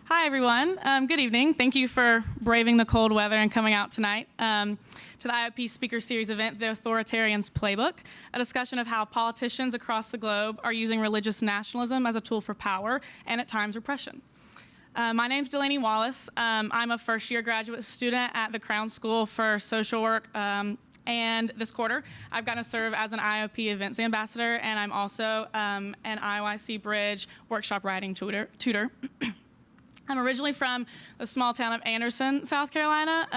Hi, everyone. Good evening. Thank you for braving the cold weather and coming out tonight to the IOP Speaker Series event, The Authoritarian's Playbook, a discussion of how politicians across the globe are using religious nationalism as a tool for power and, at times, repression. My name's Delaney Wallace. I'm a first-year graduate student at the Crown School for Social Work, and this quarter, I've gotten to serve as an IOP events ambassador, and I'm also an IOIC Bridge workshop writing tutor. I'm originally from the small town of Anderson, South Carolina,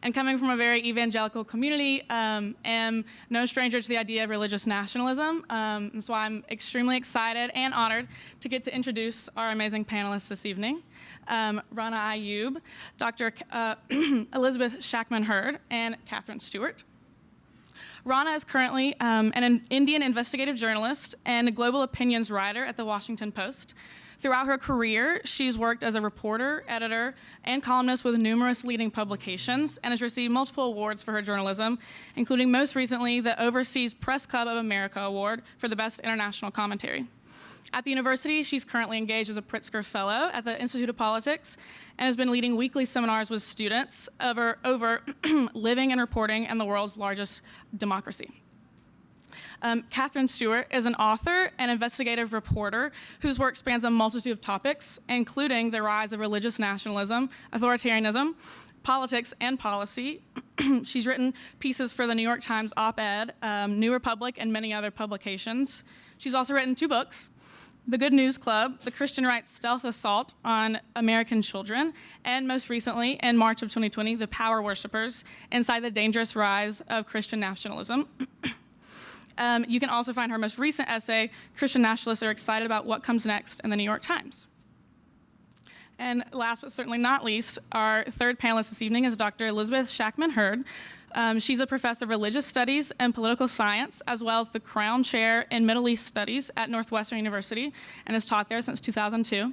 and coming from a very evangelical community, am no stranger to the idea of religious nationalism. That's why I'm extremely excited and honored to get to introduce our amazing panelists this evening, Rana Ayyub, Dr. Elizabeth Shakman Hurd, and Katherine Stewart. Rana is currently an Indian investigative journalist and a global opinions writer at the Washington Post. Throughout her career, she's worked as a reporter, editor, and columnist with numerous leading publications and has received multiple awards for her journalism, including most recently the Overseas Press Club of America Award for the Best International Commentary. At the university, she's currently engaged as a Pritzker Fellow at the Institute of Politics and has been leading weekly seminars with students over living and reporting in the world's largest democracy. Katherine Stewart is an author and investigative reporter whose work spans a multitude of topics, including the rise of religious nationalism, authoritarianism, politics, and policy. She's written pieces for the New York Times op-ed, New Republic, and many other publications. She's also written 2 books, The Good News Club, The Christian Rights Stealth Assault on American Children, and most recently, in March of 2020, The Power Worshippers, Inside the Dangerous Rise of Christian Nationalism. You can also find her most recent essay, Christian Nationalists Are Excited About What Comes Next, in the New York Times. And last but certainly not least, our third panelist this evening is Dr. Elizabeth Shakman Hurd. She's a professor of religious studies and political science, as well as the Crown Chair in Middle East Studies at Northwestern University, and has taught there since 2002.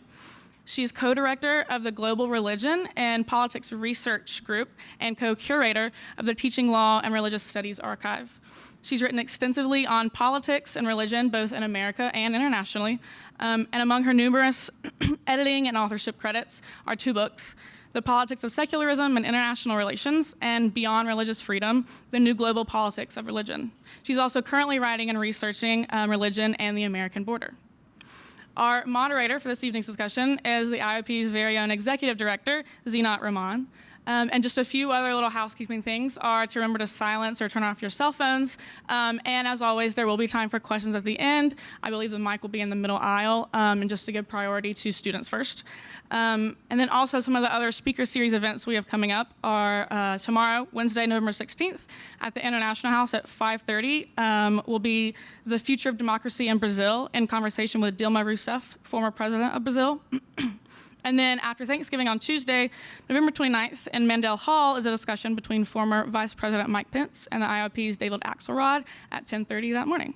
She's co-director of the Global Religion and Politics Research Group and co-curator of the Teaching Law and Religious Studies Archive. She's written extensively on politics and religion, both in America and internationally. And among her numerous editing and authorship credits are 2 books, The Politics of Secularism and International Relations, and Beyond Religious Freedom, The New Global Politics of Religion. She's also currently writing and researching religion and the American border. Our moderator for this evening's discussion is the IOP's very own executive director, Zinat Rahman. And just a few other little housekeeping things are to remember to silence or turn off your cell phones. And as always, there will be time for questions at the end. I believe the mic will be in the middle aisle, and just to give priority to students first. And then also some of the other speaker series events we have coming up are tomorrow, Wednesday, November 16th, at the International House at 5:30 will be The Future of Democracy in Brazil in conversation with Dilma Rousseff, former president of Brazil. And then after Thanksgiving on Tuesday, November 29th, in Mandel Hall is a discussion between former Vice President Mike Pence and the IOP's David Axelrod at 10:30 that morning.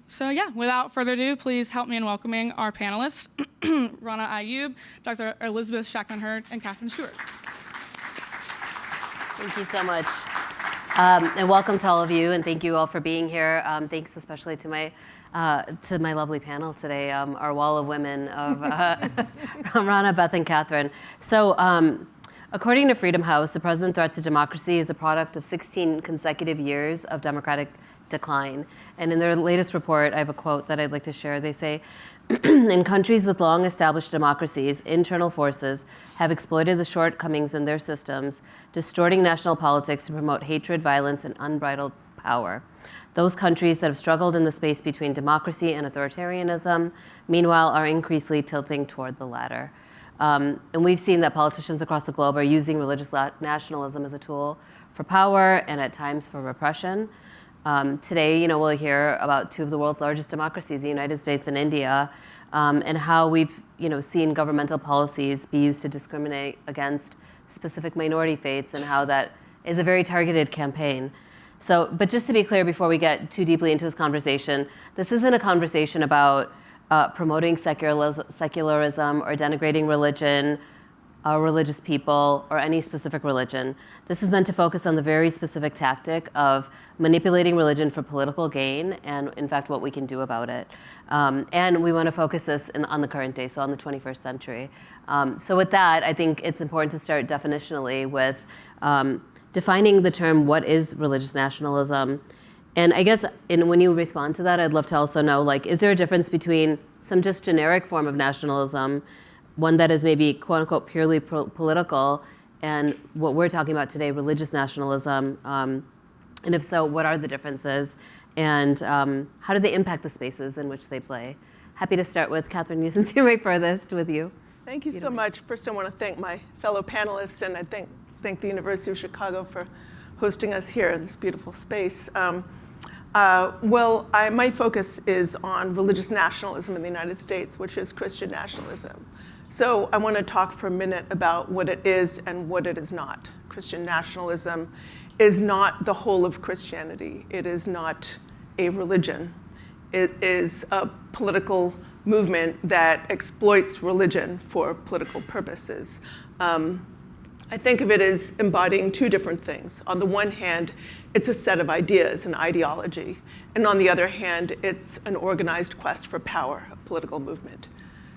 So yeah, without further ado, please help me in welcoming our panelists, Rana Ayyub, Dr. Elizabeth Shakman Hurd, and Katherine Stewart. Thank you so much. And welcome to all of you, and thank you all for being here. Thanks especially to my lovely panel today, our wall of women of Rana, Beth, and Katherine. So according to Freedom House, the present threat to democracy is a product of 16 consecutive years of democratic decline. And in their latest report, I have a quote that I'd like to share. They say, in countries with long-established democracies, internal forces have exploited the shortcomings in their systems, distorting national politics to promote hatred, violence, and unbridled power. Those countries that have struggled in the space between democracy and authoritarianism, meanwhile, are increasingly tilting toward the latter. And we've seen that politicians across the globe are using religious nationalism as a tool for power and at times for repression. Today, we'll hear about 2 of the world's largest democracies, the United States and India, and how we've, seen governmental policies be used to discriminate against specific minority faiths and how that is a very targeted campaign. So, but just to be clear before we get too deeply into this conversation, this isn't a conversation about promoting secularism or denigrating religion religious people or any specific religion. This is meant to focus on the very specific tactic of manipulating religion for political gain and, in fact, what we can do about it. And we want to focus this on the current day, so on the 21st century. So with that, I think it's important to start definitionally with defining the term, what is religious nationalism? And I guess when you respond to that, I'd love to also know, like, is there a difference between some just generic form of nationalism, one that is maybe quote unquote purely political, and what we're talking about today, religious nationalism? And if so, what are the differences? And how do they impact the spaces in which they play? Happy to start with Katherine, you since you're right furthest with you. Thank you so much. First, I want to thank my fellow panelists, and I thank the University of Chicago for hosting us here in this beautiful space. My focus is on religious nationalism in the United States, which is Christian nationalism. So I want to talk for a minute about what it is and what it is not. Christian nationalism is not the whole of Christianity. It is not a religion. It is a political movement that exploits religion for political purposes. I think of it as embodying two different things. On the one hand, it's a set of ideas, an ideology. And on the other hand, it's an organized quest for power, a political movement.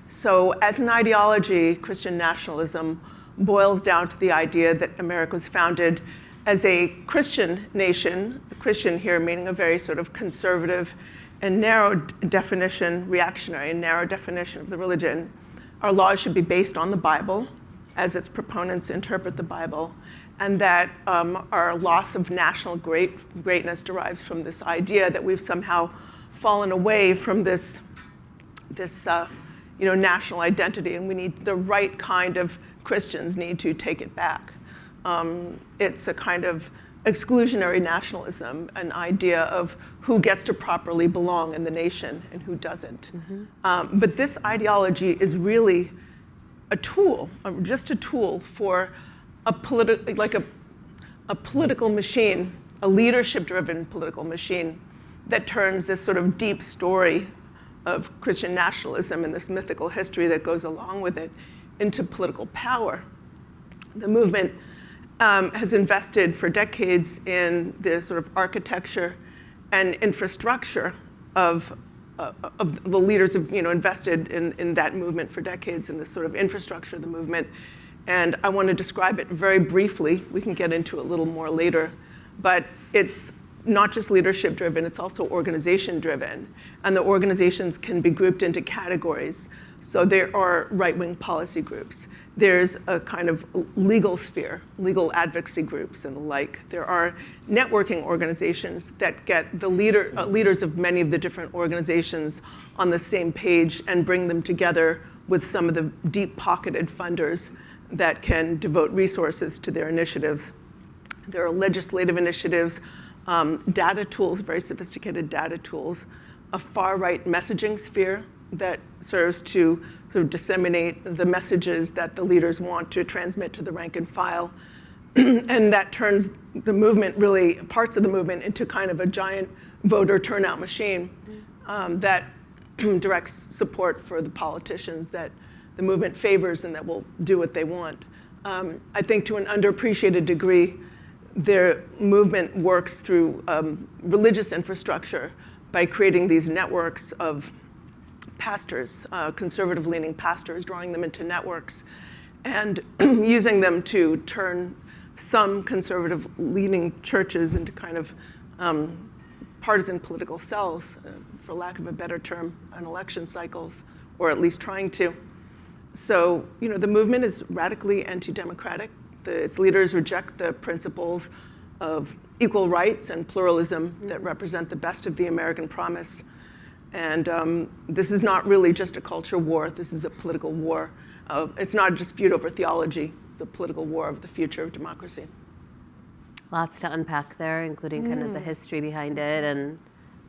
So as an ideology, Christian nationalism boils down to the idea that America was founded as a Christian nation, Christian here meaning a very sort of conservative and narrow definition, reactionary and narrow definition of the religion. Our laws should be based on the Bible, as its proponents interpret the Bible, and that our loss of national greatness derives from this idea that we've somehow fallen away from this national identity, and we need the right kind of Christians need to take it back. It's a kind of exclusionary nationalism, an idea of who gets to properly belong in the nation and who doesn't. Mm-hmm. But this ideology is really a tool, just a tool for a political machine, a leadership-driven political machine that turns this sort of deep story of Christian nationalism and this mythical history that goes along with it into political power. The movement has invested for decades in the sort of architecture and infrastructure of the leaders have invested in that movement for decades, in this sort of infrastructure of the movement. And I want to describe it very briefly. We can get into it a little more later. But it's not just leadership driven, it's also organization driven. And the organizations can be grouped into categories. So there are right-wing policy groups. There's a kind of legal sphere, legal advocacy groups and the like. There are networking organizations that get the leaders of many of the different organizations on the same page and bring them together with some of the deep-pocketed funders that can devote resources to their initiatives. There are legislative initiatives, data tools, very sophisticated data tools, a far-right messaging sphere that serves to sort of disseminate the messages that the leaders want to transmit to the rank and file. And that turns the movement, really, parts of the movement, into kind of a giant voter turnout machine that directs support for the politicians that the movement favors and that will do what they want. I think to an underappreciated degree, their movement works through religious infrastructure by creating these networks of pastors, conservative-leaning pastors, drawing them into networks and using them to turn some conservative-leaning churches into kind of partisan political cells, for lack of a better term, in election cycles, or at least trying to. So, the movement is radically anti-democratic. Its leaders reject the principles of equal rights and pluralism that represent the best of the American promise. And this is not really just a culture war. This is a political war. It's not a dispute over theology. It's a political war of the future of democracy. Lots to unpack there, including kind of the history behind it. And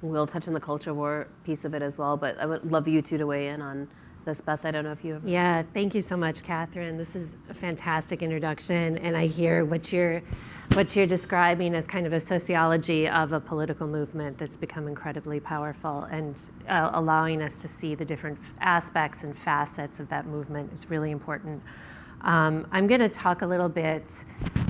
we'll touch on the culture war piece of it as well. But I would love you two to weigh in on this. Beth, I don't know if you have. Yeah, thank you so much, Katherine. This is a fantastic introduction. And I hear what you're describing as kind of a sociology of a political movement that's become incredibly powerful, and allowing us to see the different aspects and facets of that movement is really important. I'm going to talk a little bit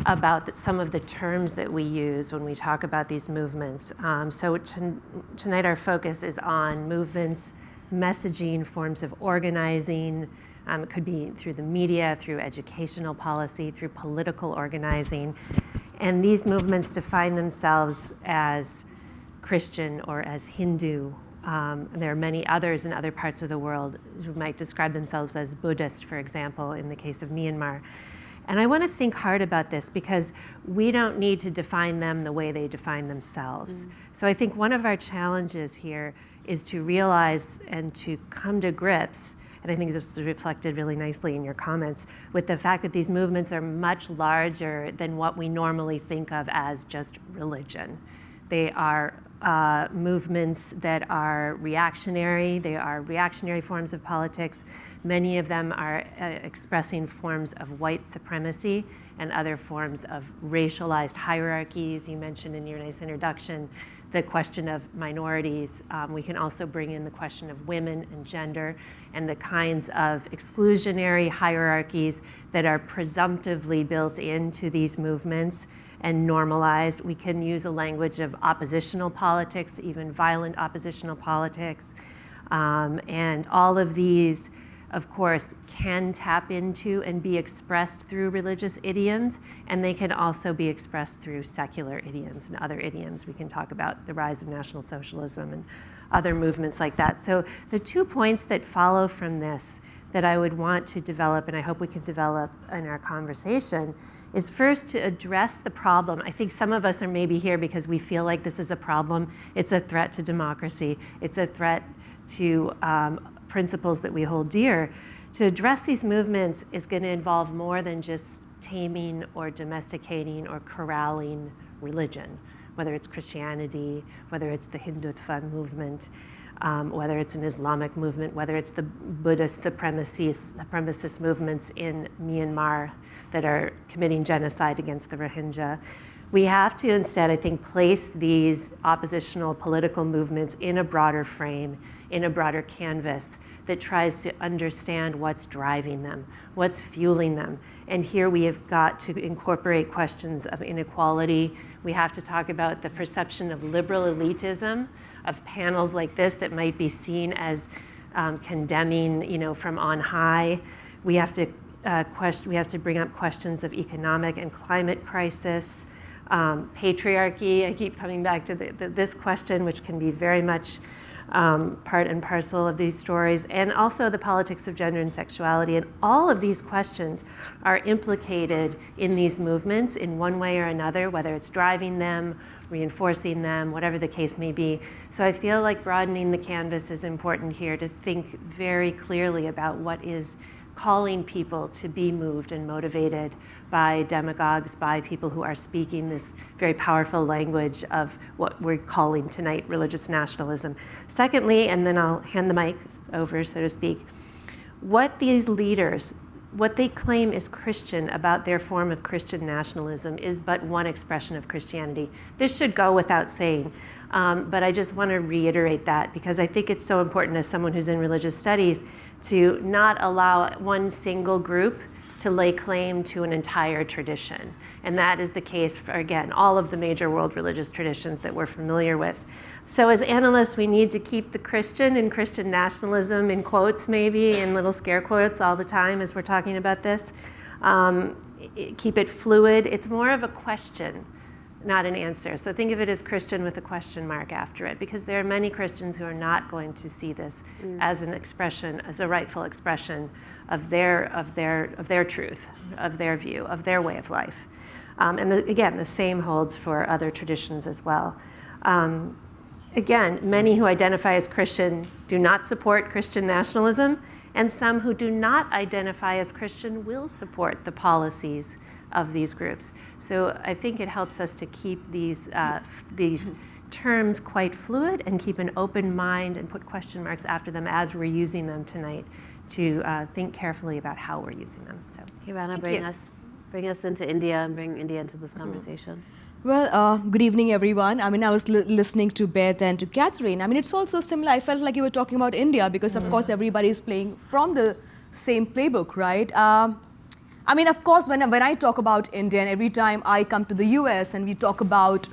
about some of the terms that we use when we talk about these movements. So tonight our focus is on movements, messaging, forms of organizing. It could be through the media, through educational policy, through political organizing. And these movements define themselves as Christian or as Hindu. There are many others in other parts of the world who might describe themselves as Buddhist, for example, in the case of Myanmar. And I want to think hard about this because we don't need to define them the way they define themselves. So I think one of our challenges here is to realize and to come to grips, and I think this is reflected really nicely in your comments, with the fact that these movements are much larger than what we normally think of as just religion. They are movements that are reactionary. They are reactionary forms of politics. Many of them are expressing forms of white supremacy and other forms of racialized hierarchies. You mentioned in your nice introduction the question of minorities. We can also bring in the question of women and gender and the kinds of exclusionary hierarchies that are presumptively built into these movements and normalized. We can use a language of oppositional politics, even violent oppositional politics. And all of these, of course, can tap into and be expressed through religious idioms, and they can also be expressed through secular idioms and other idioms. We can talk about the rise of National Socialism and other movements like that. So the 2 points that follow from this that I would want to develop, and I hope we can develop in our conversation, is first to address the problem. I think some of us are maybe here because we feel like this is a problem. It's a threat to democracy. It's a threat to principles that we hold dear. To address these movements is going to involve more than just taming or domesticating or corralling religion, whether it's Christianity, whether it's the Hindutva movement, whether it's an Islamic movement, whether it's the Buddhist supremacist movements in Myanmar that are committing genocide against the Rohingya. We have to instead, I think, place these oppositional political movements in a broader frame, in a broader canvas that tries to understand what's driving them, what's fueling them. And here we have got to incorporate questions of inequality. We have to talk about the perception of liberal elitism, of panels like this that might be seen as condemning, from on high. We have to bring up questions of economic and climate crisis, patriarchy. I keep coming back to this question, which can be very much part and parcel of these stories, and also the politics of gender and sexuality. And all of these questions are implicated in these movements in one way or another, whether it's driving them, reinforcing them, whatever the case may be. So I feel like broadening the canvas is important here to think very clearly about what is calling people to be moved and motivated by demagogues, by people who are speaking this very powerful language of what we're calling tonight religious nationalism. Secondly, and then I'll hand the mic over, so to speak, what these leaders, what they claim is Christian about their form of Christian nationalism is but one expression of Christianity. This should go without saying, but I just want to reiterate that because I think it's so important as someone who's in religious studies to not allow one single group to lay claim to an entire tradition. And that is the case for, again, all of the major world religious traditions that we're familiar with. So as analysts, we need to keep the Christian and Christian nationalism in quotes, maybe, in little scare quotes all the time as we're talking about this. Keep it fluid. It's more of a question, not an answer. So think of it as Christian with a question mark after it, because there are many Christians who are not going to see this as an expression, as a rightful expression of their truth, of their view, of their way of life. And again, the same holds for other traditions as well. Again, many who identify as Christian do not support Christian nationalism, and some who do not identify as Christian will support the policies of these groups. So I think it helps us to keep these terms quite fluid and keep an open mind and put question marks after them as we're using them tonight to think carefully about how we're using them. So, hey, Rana, bring us into India and bring India into this conversation. Well, good evening, everyone. I mean, I was listening to Beth and to Katherine. I mean, it's also similar. I felt like you were talking about India because, of course, everybody is playing from the same playbook, right? I mean, of course, when I talk about India, and every time I come to the US and we talk about,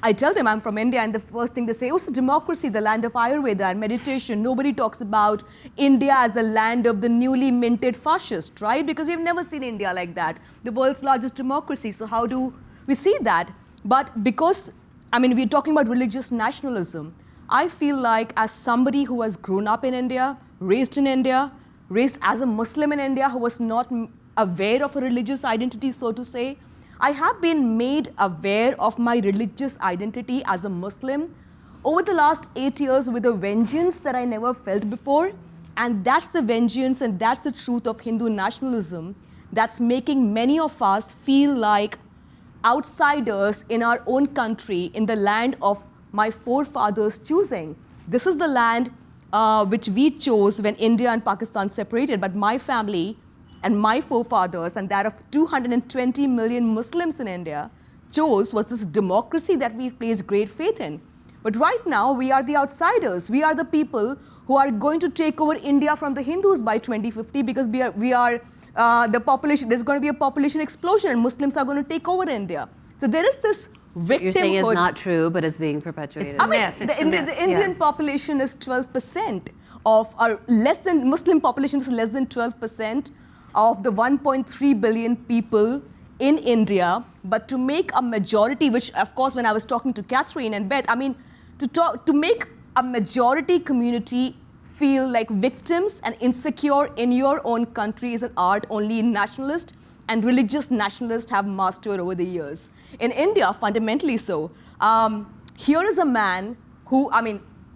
I tell them I'm from India, and the first thing they say, oh, it's a democracy, the land of Ayurveda and meditation. Nobody talks about India as a land of the newly minted fascist, right? Because we've never seen India like that, the world's largest democracy. So how do we see that? But because, we're talking about religious nationalism, I feel like as somebody who has grown up in India, raised as a Muslim in India, who was not aware of a religious identity, so to say, I have been made aware of my religious identity as a Muslim over the last 8 years with a vengeance that I never felt before. And that's the vengeance and that's the truth of Hindu nationalism that's making many of us feel like outsiders in our own country, in the land of my forefathers choosing. This is the land which we chose when India and Pakistan separated, but my family and my forefathers, and that of 220 million Muslims in India, chose was this democracy that we placed great faith in. But right now, we are the outsiders. We are the people who are going to take over India from the Hindus by 2050 because the population, there's going to be a population explosion and Muslims are going to take over India. So there is this victimhood. You're saying it's not true, but it's being perpetuated. The Indian population is 12% of our Muslim population is less than 12% of the 1.3 billion people in India. But to make a majority, which of course when I was talking to Katherine and Beth, to make a majority community feel like victims and insecure in your own country is an art only nationalist and religious nationalists have mastered over the years. In India, fundamentally so. Here is a man who,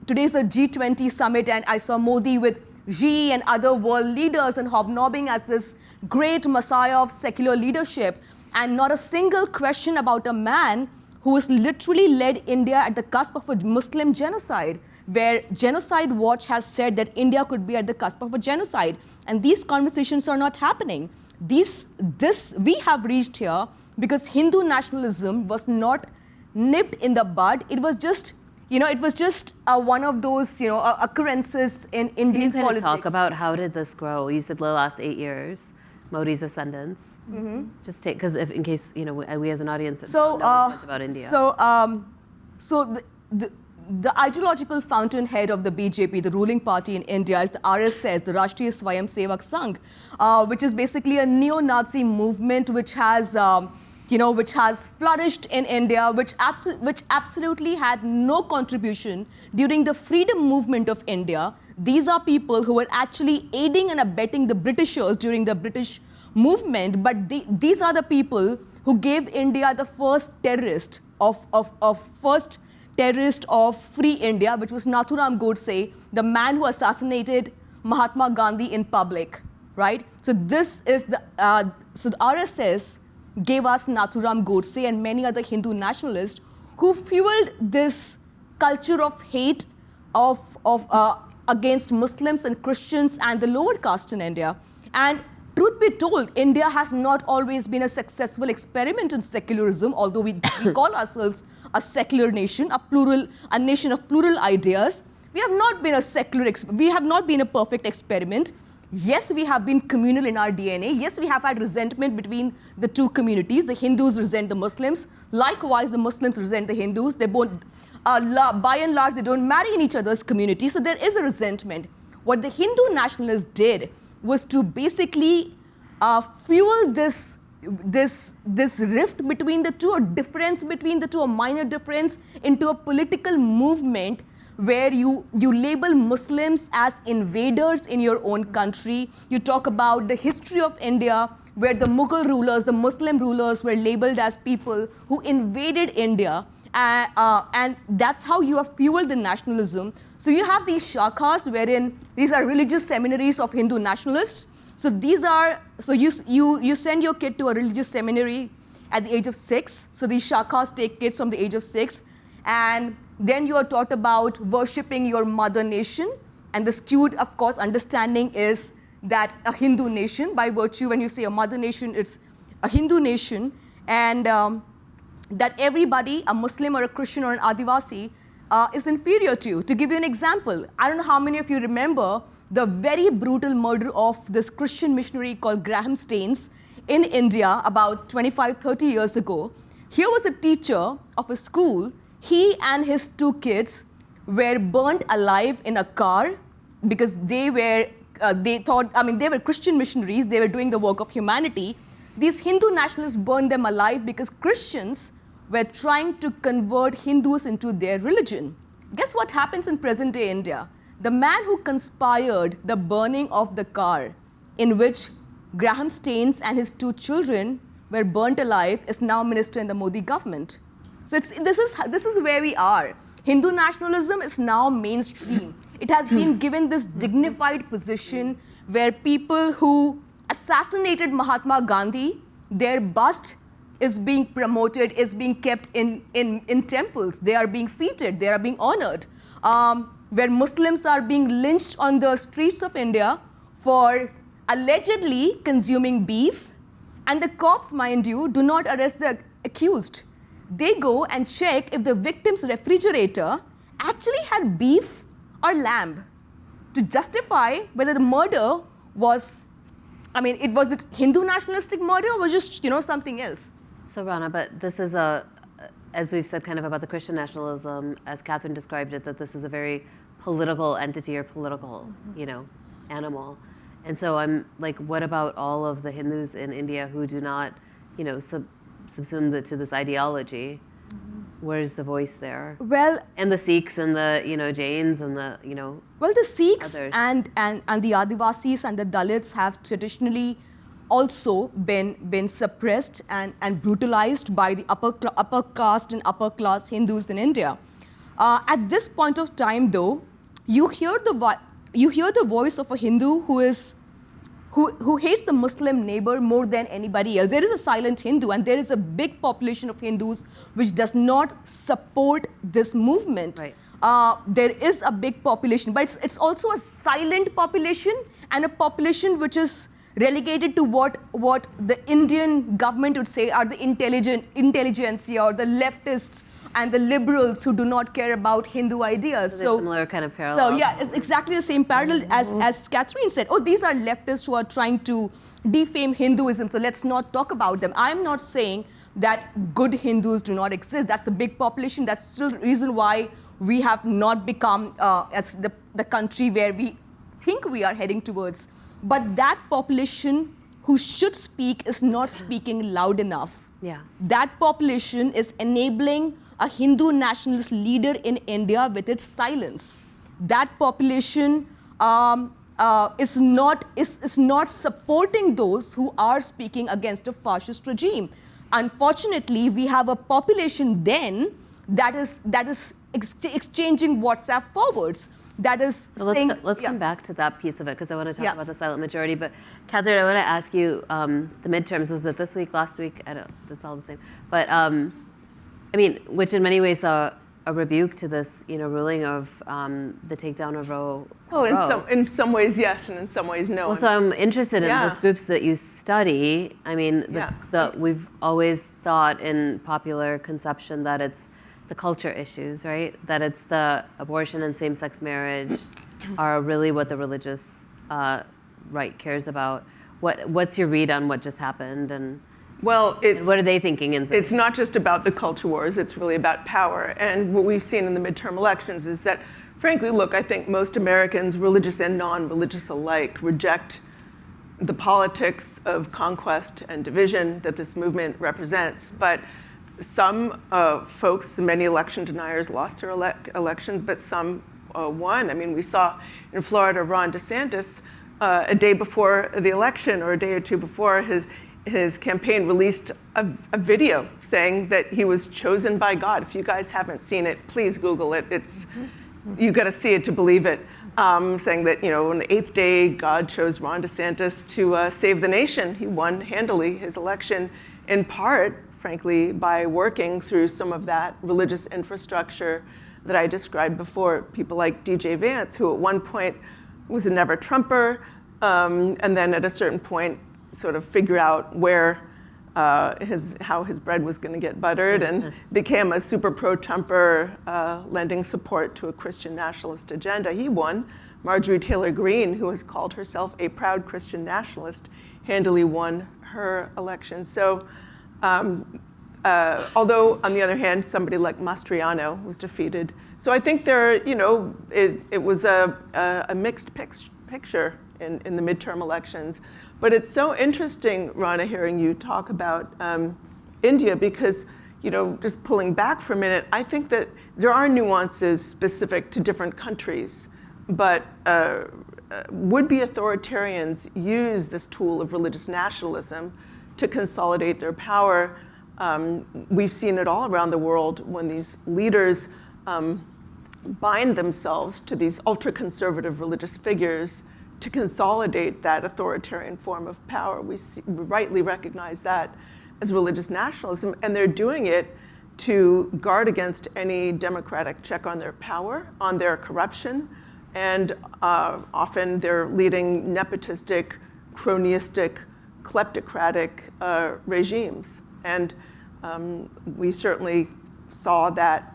today's the G20 summit and I saw Modi with Xi and other world leaders and hobnobbing as this great messiah of secular leadership, and not a single question about a man who has literally led India at the cusp of a Muslim genocide, where Genocide Watch has said that India could be at the cusp of a genocide. And these conversations are not happening. We have reached here because Hindu nationalism was not nipped in the bud. It was just, one of those, occurrences in Indian politics. Can you talk about how did this grow? You said the last 8 years, Modi's ascendance. Mm-hmm. Just take, because in case, we as an audience don't know much about India. So the ideological fountainhead of the BJP, the ruling party in India, is the RSS, the Rashtriya Swayam Sevak Sangh, which is basically a neo-Nazi movement which has flourished in India, which absolutely had no contribution during the freedom movement of India. These are people who were actually aiding and abetting the Britishers during the British movement, but these are the people who gave India the first terrorist of free India, which was Nathuram Godse, the man who assassinated Mahatma Gandhi in public, right? So this is the RSS gave us Nathuram Godse and many other Hindu nationalists who fueled this culture of hate against Muslims and Christians and the lower caste in India. And truth be told, India has not always been a successful experiment in secularism, although we call ourselves a secular nation, a nation of plural ideas. We have not been we have not been a perfect experiment. Yes, we have been communal in our DNA. Yes, we have had resentment between the two communities. The Hindus resent the Muslims. Likewise, the Muslims resent the Hindus. They both, by and large, they don't marry in each other's community. So there is a resentment. What the Hindu nationalists did was to basically fuel this rift between the two, a difference between the two, a minor difference, into a political movement where you label Muslims as invaders in your own country. You talk about the history of India, where the Mughal rulers, the Muslim rulers, were labeled as people who invaded India. And that's how you have fueled the nationalism. So you have these shakhas, wherein these are religious seminaries of Hindu nationalists. So you send your kid to a religious seminary at the age of 6. So these shakhas take kids from the age of 6. And then you are taught about worshipping your mother nation. And the skewed, of course, understanding is that a Hindu nation, by virtue, when you say a mother nation, it's a Hindu nation. And that everybody, a Muslim or a Christian or an Adivasi, is inferior to you. To give you an example, I don't know how many of you remember the very brutal murder of this Christian missionary called Graham Staines in India about 25, 30 years ago. Here was a teacher of a school. He and his 2 kids were burnt alive in a car because they were Christian missionaries. They were doing the work of humanity. These Hindu nationalists burned them alive because Christians were trying to convert Hindus into their religion. Guess what happens in present-day India? The man who conspired the burning of the car in which Graham Staines and his 2 children were burnt alive is now minister in the Modi government. So this is where we are. Hindu nationalism is now mainstream. It has been given this dignified position where people who assassinated Mahatma Gandhi, their bust is being promoted, is being kept in temples. They are being feted, they are being honored. Where Muslims are being lynched on the streets of India for allegedly consuming beef. And the cops, mind you, do not arrest the accused. They go and check if the victim's refrigerator actually had beef or lamb to justify whether the murder was, was it Hindu nationalistic murder or was just, something else? So Rana, but this is as we've said kind of about the Christian nationalism, as Katherine described it, that this is a very political entity or political, animal. And so I'm like, what about all of the Hindus in India who do not, subsume to this ideology? Where's the voice there? Well, and the Sikhs and the Jains and the well, the Sikhs others. and the Adivasis and the Dalits have traditionally also been suppressed and brutalized by the upper caste and upper class Hindus in India. At this point of time, though, you hear the voice of a Hindu who hates the Muslim neighbor more than anybody else. There is a silent Hindu, and there is a big population of Hindus which does not support this movement. Right. There is a big population, but it's also a silent population and a population which is relegated to what the Indian government would say are the intelligentsia or the leftists and the liberals who do not care about Hindu ideas. So similar kind of parallel. So yeah, it's exactly the same parallel as Katherine said. Oh, these are leftists who are trying to defame Hinduism, so let's not talk about them. I'm not saying that good Hindus do not exist. That's a big population. That's still the reason why we have not become as the country where we think we are heading towards. But that population who should speak is not speaking loud enough. Yeah. That population is enabling a Hindu nationalist leader in India with its silence. That population is not supporting those who are speaking against a fascist regime. Unfortunately, we have a population then that is exchanging WhatsApp forwards. That is so saying, let's come back to that piece of it because I want to talk about the silent majority. But Katherine, I want to ask you, the midterms, was it this week, last week? I don't, it's all the same. But which in many ways are a rebuke to this, ruling of the takedown of Roe. Well, in some ways yes, and in some ways no. Well, so I'm interested in those groups that you study. We've always thought in popular conception that it's the culture issues, right? That it's the abortion and same-sex marriage are really what the religious right cares about. What's your read on what just happened, and what are they thinking? It's not just about the culture wars, it's really about power. And what we've seen in the midterm elections is that, frankly, look, I think most Americans, religious and non-religious alike, reject the politics of conquest and division that this movement represents. But some folks, many election deniers, lost their elections, but some won. I mean, we saw in Florida, Ron DeSantis, a day before the election or a day or two before, his campaign released a video saying that he was chosen by God. If you guys haven't seen it, please Google it. You got to see it to believe it. Saying that, on the 8th day, God chose Ron DeSantis to save the nation. He won handily his election, in part, frankly, by working through some of that religious infrastructure that I described before. People like DJ Vance, who at one point was a never Trumper, and then at a certain point sort of figure out where how his bread was going to get buttered, and became a super pro-Trumper, lending support to a Christian nationalist agenda. He won Marjorie Taylor Greene, who has called herself a proud Christian nationalist, handily won her election. So although, on the other hand, somebody like Mastriano was defeated. So I think it was a mixed picture in the midterm elections. But it's so interesting, Rana, hearing you talk about India, because just pulling back for a minute, I think that there are nuances specific to different countries, but would-be authoritarians use this tool of religious nationalism to consolidate their power. We've seen it all around the world when these leaders bind themselves to these ultra-conservative religious figures to consolidate that authoritarian form of power. We rightly recognize that as religious nationalism, and they're doing it to guard against any democratic check on their power, on their corruption, and often they're leading nepotistic, cronyistic, kleptocratic regimes. And we certainly saw that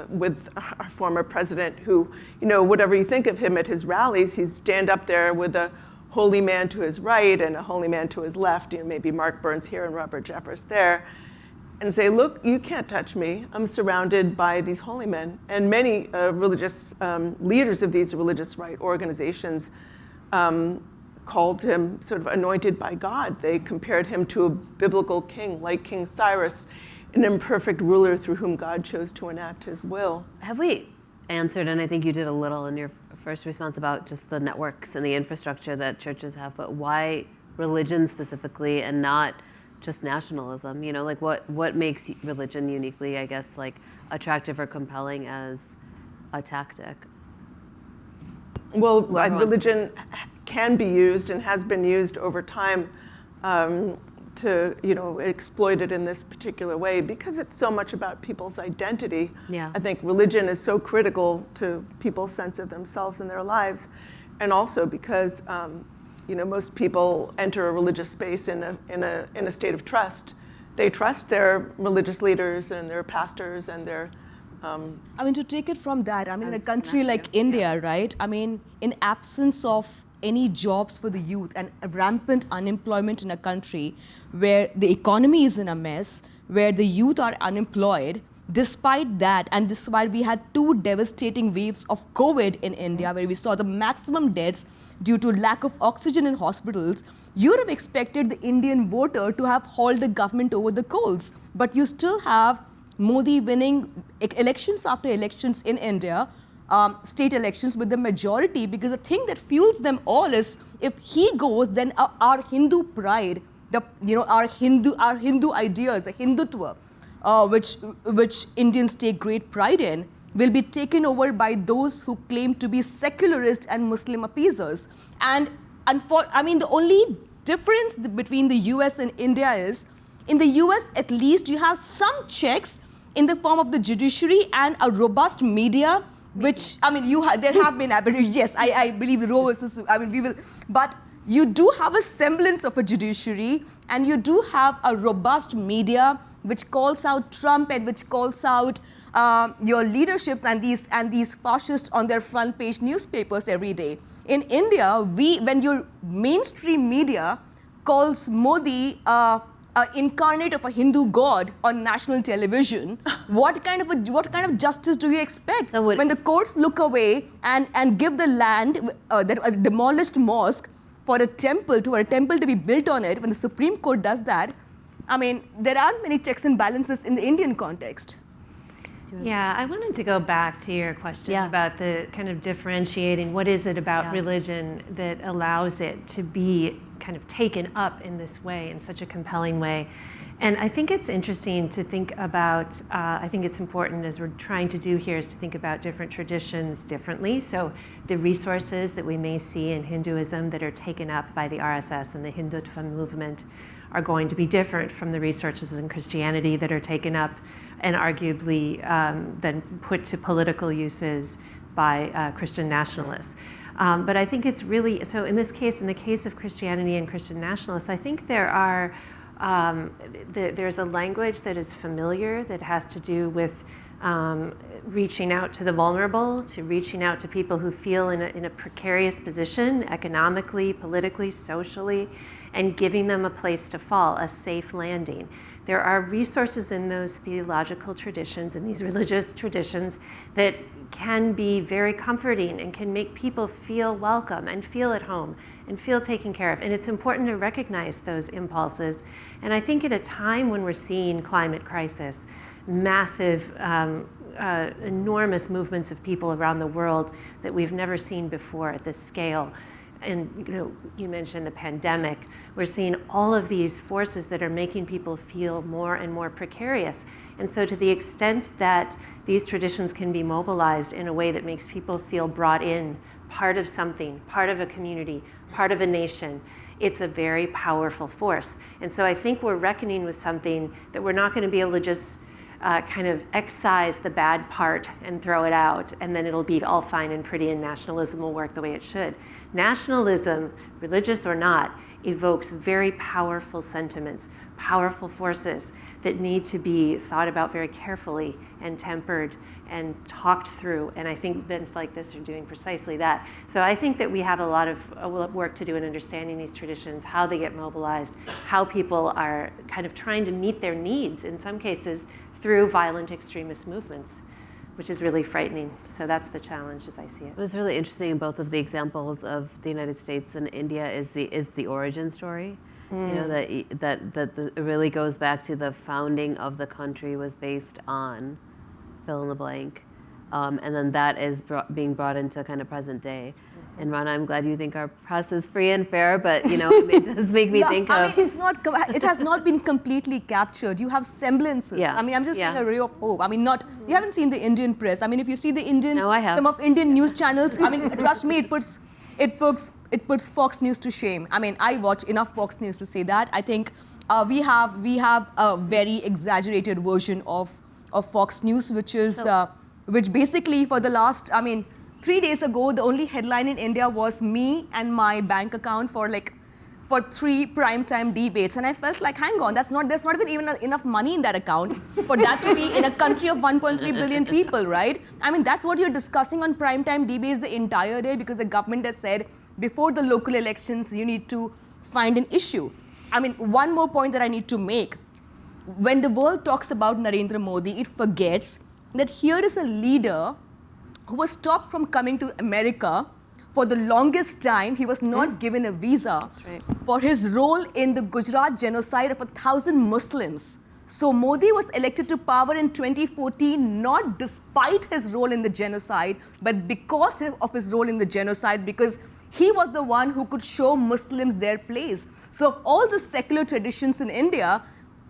with our former president who, whatever you think of him at his rallies, he'd stand up there with a holy man to his right and a holy man to his left, maybe Mark Burns here and Robert Jeffress there, and say, look, you can't touch me. I'm surrounded by these holy men. And many religious leaders of these religious right organizations called him sort of anointed by God. They compared him to a biblical king, like King Cyrus, an imperfect ruler through whom God chose to enact his will. Have we answered, and I think you did a little in your first response about just the networks and the infrastructure that churches have, but why religion specifically and not just nationalism? What makes religion uniquely, I guess, attractive or compelling as a tactic? Well, religion can be used and has been used over time to exploit it in this particular way because it's so much about people's identity. Yeah. I think religion is so critical to people's sense of themselves and their lives, and also because most people enter a religious space in a state of trust. They trust their religious leaders and their pastors and their. To take it from that, in a country like India, right? In absence of any jobs for the youth and rampant unemployment in a country where the economy is in a mess, where the youth are unemployed, despite that, and despite we had 2 devastating waves of COVID in India, where we saw the maximum deaths due to lack of oxygen in hospitals, you would have expected the Indian voter to have hauled the government over the coals. But you still have Modi winning elections after elections in India, state elections with the majority, because the thing that fuels them all is if he goes, then our Hindu pride, our Hindu ideas, the Hindutva, which Indians take great pride in, will be taken over by those who claim to be secularist and Muslim appeasers. And the only difference between the US and India is, in the US at least you have some checks in the form of the judiciary and a robust media, which, there have been, yes, I believe Roe versus, we will, but you do have a semblance of a judiciary and you do have a robust media which calls out Trump and which calls out your leaderships and these fascists on their front page newspapers every day. In India, when your mainstream media calls Modi incarnate of a Hindu god on national television, what kind of justice do you expect? So when the courts look away and give the land, a demolished mosque, for a temple to be built on it, when the Supreme Court does that, there aren't many checks and balances in the Indian context. Yeah, I wanted to go back to your question about the kind of differentiating, what is it about religion that allows it to be kind of taken up in this way, in such a compelling way. And I think it's interesting to think about, I think it's important, as we're trying to do here, is to think about different traditions differently. So the resources that we may see in Hinduism that are taken up by the RSS and the Hindutva movement are going to be different from the resources in Christianity that are taken up and arguably then put to political uses by Christian nationalists. But I think it's really, so in this case, in the case of Christianity and Christian nationalists, I think there are, there's a language that is familiar that has to do with reaching out to the vulnerable, to reaching out to people who feel in a precarious position, economically, politically, socially, and giving them a place to fall, a safe landing. There are resources in those theological traditions, in these religious traditions, that can be very comforting and can make people feel welcome and feel at home and feel taken care of. And it's important to recognize those impulses. And I think at a time when we're seeing climate crisis, massive, enormous movements of people around the world that we've never seen before at this scale. And you mentioned the pandemic. We're seeing all of these forces that are making people feel more and more precarious. And so to the extent that these traditions can be mobilized in a way that makes people feel brought in, part of something, part of a community, part of a nation, it's a very powerful force. And so I think we're reckoning with something that we're not going to be able to just kind of excise the bad part and throw it out, and then it'll be all fine and pretty and nationalism will work the way it should. Nationalism, religious or not, evokes very powerful sentiments, powerful forces that need to be thought about very carefully and tempered and talked through. And I think events like this are doing precisely that. So I think that we have a lot of work to do in understanding these traditions, how they get mobilized, how people are kind of trying to meet their needs, in some cases, through violent extremist movements, which is really frightening. So that's the challenge as I see it. It was really interesting in both of the examples of the United States and India is the origin story. You know, it really goes back to the founding of the country was based on fill in the blank. And then that is being brought into kind of present day. And Rana, I'm glad you think our press is free and fair, but it does make me think of. It's not. It has not been completely captured. You have semblances. Yeah. I mean, I'm just seeing a ray of hope. I mean, not. You haven't seen the Indian press. I mean, if you see the Indian, No, I have. some of Indian news channels. I mean, trust me, it puts Fox News to shame. I mean, I watch enough Fox News to say that. I think we have a very exaggerated version of Fox News, which basically for the last, 3 days ago, the only headline in India was me and my bank account for 3 primetime debates. And I felt like, hang on, there's not even enough money in that account for that to be in a country of 1.3 billion people, right? I mean, that's what you're discussing on primetime debates the entire day because the government has said before the local elections, you need to find an issue. I mean, one more point that I need to make. When the world talks about Narendra Modi, it forgets that here is a leader who was stopped from coming to America for the longest time. He was not given a visa for his role in the Gujarat genocide of 1,000 Muslims. So Modi was elected to power in 2014, not despite his role in the genocide, but because of his role in the genocide, because he was the one who could show Muslims their place. So of all the secular traditions in India,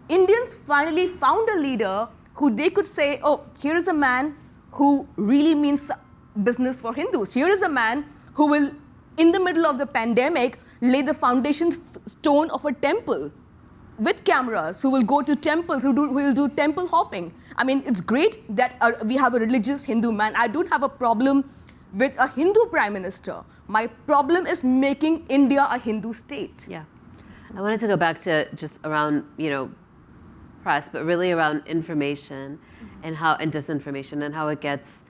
Indians finally found a leader who they could say, oh, here is a man who really means business for Hindus. Here is a man who will, in the middle of the pandemic, lay the foundation stone of a temple with cameras, who will go to temples, who will do temple hopping. I mean, it's great that we have a religious Hindu man. I don't have a problem with a Hindu prime minister. My problem is making India a Hindu state. Yeah. I wanted to go back to just around, press, but really around information and disinformation and how it gets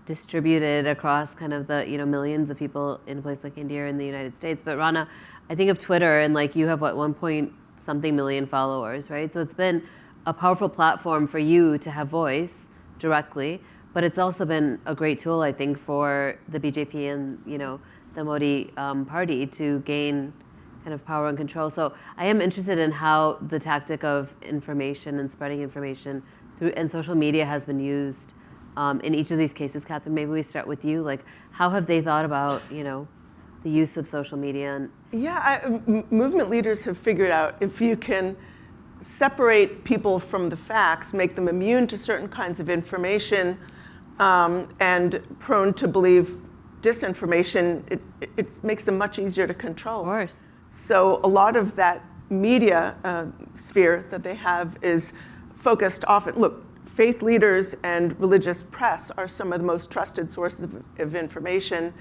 distributed across kind of the millions of people in a place like India or in the United States. But Rana, I think of Twitter and you have 1-point-something million followers, right? So it's been a powerful platform for you to have voice directly, but it's also been a great tool, I think, for the BJP and the Modi party to gain kind of power and control. So I am interested in how the tactic of information and spreading information and social media has been used in each of these cases. Katherine, maybe we start with you. How have they thought about, the use of social media? Movement leaders have figured out if you can separate people from the facts, make them immune to certain kinds of information and prone to believe disinformation, it makes them much easier to control. Of course. So a lot of that media sphere that they have is focused often. Look, faith leaders and religious press are some of the most trusted sources of information.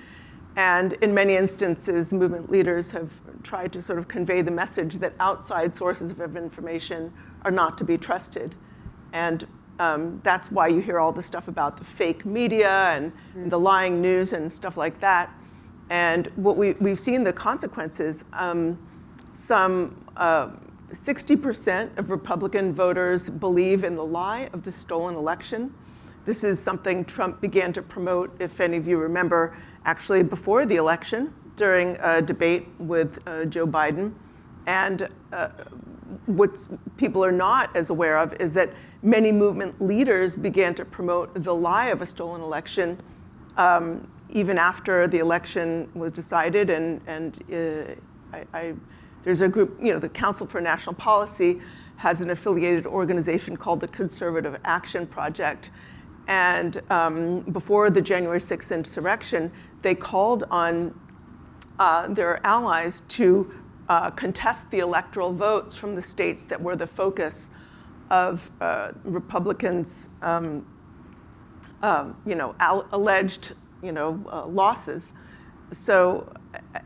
And in many instances, movement leaders have tried to sort of convey the message that outside sources of information are not to be trusted. And that's why you hear all the stuff about the fake media and the lying news and stuff like that. And what we've seen the consequences. Some 60% of Republican voters believe in the lie of the stolen election. This is something Trump began to promote, if any of you remember, actually before the election, during a debate with Joe Biden. And what people are not as aware of is that many movement leaders began to promote the lie of a stolen election even after the election was decided. There's a group, the Council for National Policy has an affiliated organization called the Conservative Action Project. And before the January 6th insurrection, they called on their allies to contest the electoral votes from the states that were the focus of Republicans' alleged losses. So,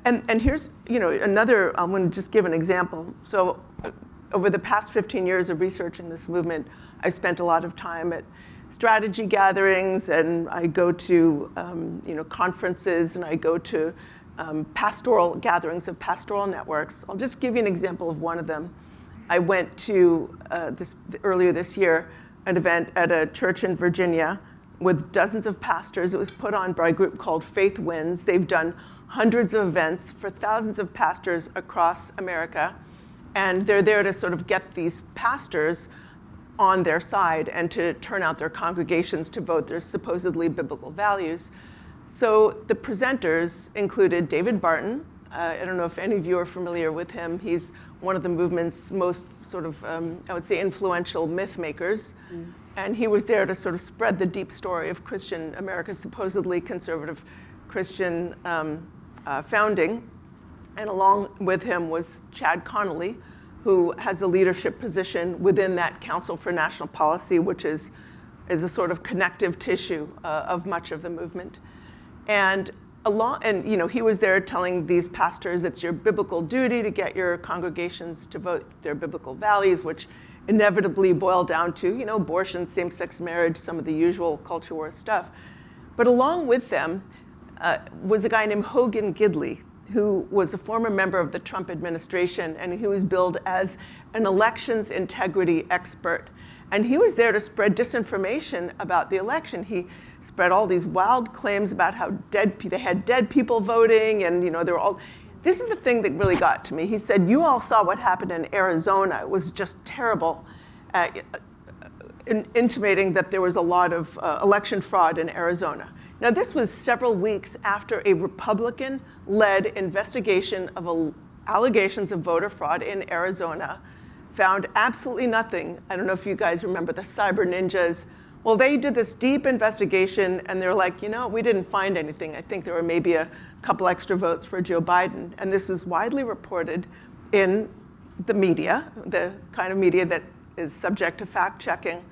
and here's another. I'm going to just give an example. So, over the past 15 years of researching this movement, I spent a lot of time at strategy gatherings, and I go to conferences, and I go to pastoral gatherings of pastoral networks. I'll just give you an example of one of them. I went to earlier this year an event at a church in Virginia with dozens of pastors. It was put on by a group called Faith Wins. They've done hundreds of events for thousands of pastors across America. And they're there to sort of get these pastors on their side and to turn out their congregations to vote their supposedly biblical values. So the presenters included David Barton. I don't know if any of you are familiar with him. He's one of the movement's most sort of, I would say, influential myth makers. And he was there to sort of spread the deep story of Christian America's supposedly conservative Christian founding. And along with him was Chad Connolly, who has a leadership position within that Council for National Policy, which is a sort of connective tissue of much of the movement. And he was there telling these pastors it's your biblical duty to get your congregations to vote their biblical values, which inevitably boil down to abortion, same-sex marriage, some of the usual culture war stuff. But along with them was a guy named Hogan Gidley, who was a former member of the Trump administration, and he was billed as an elections integrity expert. And he was there to spread disinformation about the election. He spread all these wild claims about how they had dead people voting, and they were all. This is the thing that really got to me. He said, "You all saw what happened in Arizona. It was just terrible," intimating that there was a lot of election fraud in Arizona. Now, this was several weeks after a Republican-led investigation of allegations of voter fraud in Arizona found absolutely nothing. I don't know if you guys remember the cyber ninjas. Well, they did this deep investigation, and they're like, we didn't find anything. I think there were maybe a couple extra votes for Joe Biden. And this is widely reported in the media, the kind of media that is subject to fact-checking.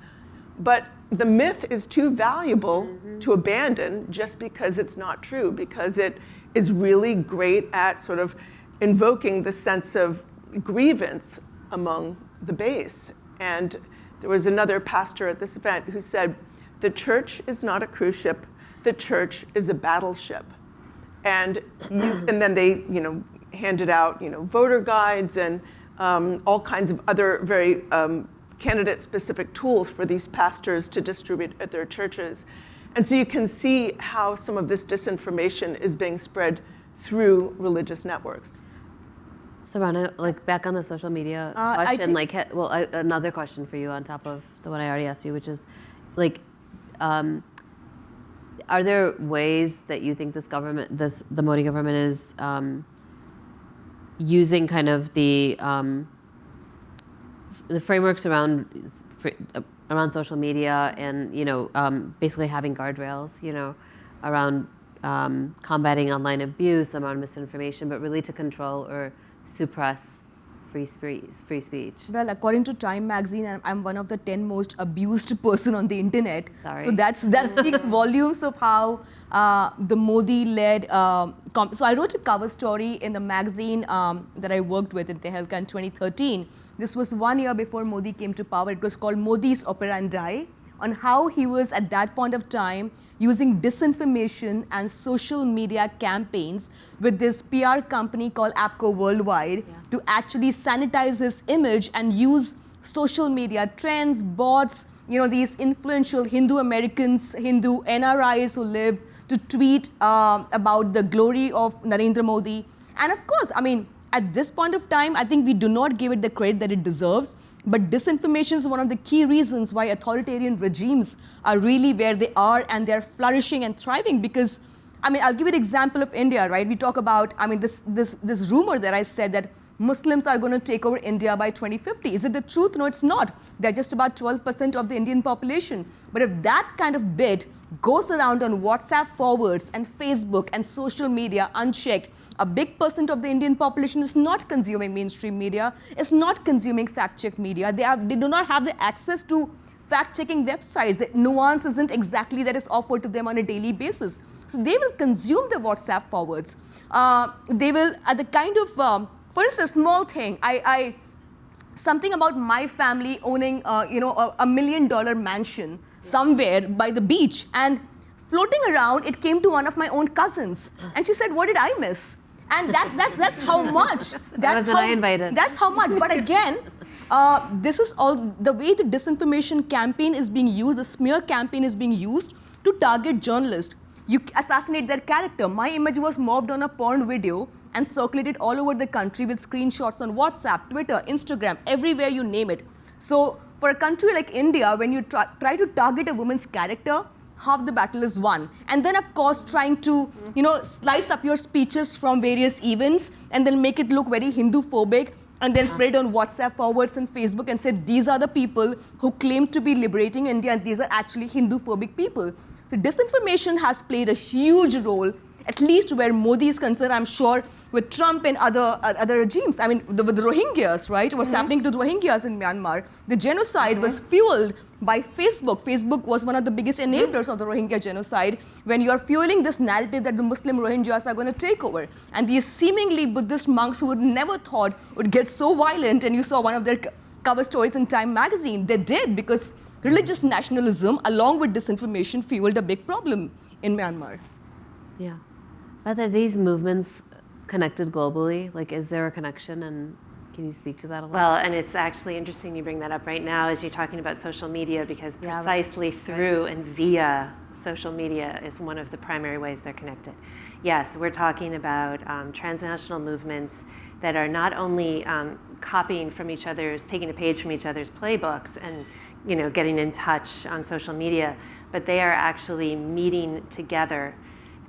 But the myth is too valuable to abandon just because it's not true, because it is really great at sort of invoking the sense of grievance among the base. And there was another pastor at this event who said, the church is not a cruise ship, the church is a battleship. And then they handed out voter guides and all kinds of other very candidate-specific tools for these pastors to distribute at their churches. And so you can see how some of this disinformation is being spread through religious networks. So Rana, back on the social media question, another question for you on top of the one I already asked you, which is, are there ways that you think the Modi government is using kind of the frameworks around social media and basically having guardrails, around combating online abuse, around misinformation, but really to control or suppress free speech? Well, according to Time magazine, I'm one of the 10 most abused person on the internet. Sorry. So that speaks volumes of how the Modi-led. So I wrote a cover story in the magazine that I worked with in Tehelka in 2013. This was 1 year before Modi came to power. It was called Modi's Operandi, on how he was at that point of time using disinformation and social media campaigns with this PR company called APCO Worldwide to actually sanitize his image and use social media trends, bots, these influential Hindu Americans, Hindu NRIs who live to tweet about the glory of Narendra Modi. And of course, at this point of time, I think we do not give it the credit that it deserves. But disinformation is one of the key reasons why authoritarian regimes are really where they are, and they're flourishing and thriving. Because, I'll give you an example of India, right? We talk about, this rumor that I said that Muslims are going to take over India by 2050. Is it the truth? No, it's not. They're just about 12% of the Indian population. But if that kind of bit goes around on WhatsApp forwards and Facebook and social media unchecked, a big percent of the Indian population is not consuming mainstream media, is not consuming fact-check media. They do not have the access to fact-checking websites. The nuance isn't exactly that is offered to them on a daily basis. So they will consume the WhatsApp forwards. They will, the kind of, for instance, a small thing, something about my family owning, a $1 million mansion somewhere by the beach, and floating around, it came to one of my own cousins, and she said, "What did I miss?" And that's how much. I invited. That's how much. But again, this is all the way the disinformation campaign is being used. The smear campaign is being used to target journalists. You assassinate their character. My image was mobbed on a porn video and circulated all over the country with screenshots on WhatsApp, Twitter, Instagram, everywhere you name it. So for a country like India, when you try to target a woman's character, half the battle is won. And then, of course, trying to, slice up your speeches from various events and then make it look very Hindu-phobic, and then spread it on WhatsApp forwards and Facebook and say, these are the people who claim to be liberating India, and these are actually Hindu-phobic people. So disinformation has played a huge role, at least where Modi is concerned, I'm sure, with Trump and other regimes. With the Rohingyas, right? What's happening to the Rohingyas in Myanmar? The genocide was fueled by Facebook. Facebook was one of the biggest enablers of the Rohingya genocide, when you are fueling this narrative that the Muslim Rohingyas are going to take over. And these seemingly Buddhist monks who would never thought would get so violent, and you saw one of their cover stories in Time magazine. They did, because religious nationalism, along with disinformation, fueled a big problem in Myanmar. Yeah. But are these movements connected globally? Like, is there a connection, and can you speak to that a little? Well, and it's actually interesting you bring that up right now as you're talking about social media, because precisely through and via social media is one of the primary ways they're connected. Yes, we're talking about transnational movements that are not only copying from each other's, taking a page from each other's playbooks and getting in touch on social media, but they are actually meeting together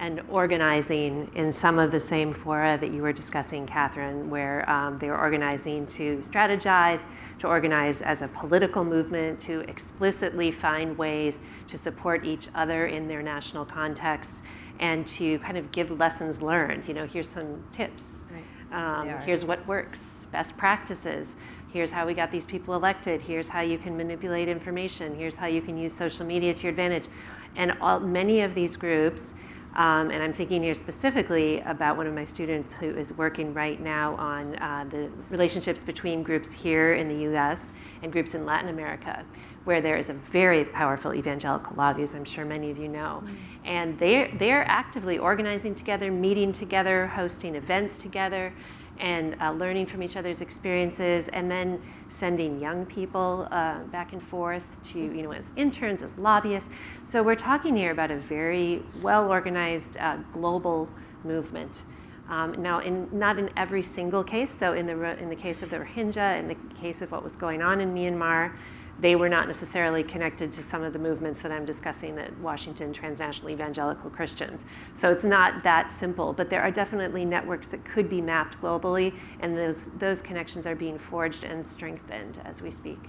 and organizing in some of the same fora that you were discussing, Katherine, where they were organizing to strategize, to organize as a political movement, to explicitly find ways to support each other in their national contexts, and to kind of give lessons learned. Here's some tips. Right. Here's what works, best practices. Here's how we got these people elected. Here's how you can manipulate information. Here's how you can use social media to your advantage. And many of these groups, and I'm thinking here specifically about one of my students who is working right now on the relationships between groups here in the US and groups in Latin America, where there is a very powerful evangelical lobby, as I'm sure many of you know. And they're actively organizing together, meeting together, hosting events together, and learning from each other's experiences, and then sending young people back and forth to, as interns, as lobbyists. So we're talking here about a very well-organized global movement. Now, not in every single case. So in the case of the Rohingya, in the case of what was going on in Myanmar, they were not necessarily connected to some of the movements that I'm discussing at Washington, transnational evangelical Christians. So it's not that simple, but there are definitely networks that could be mapped globally, and those connections are being forged and strengthened as we speak.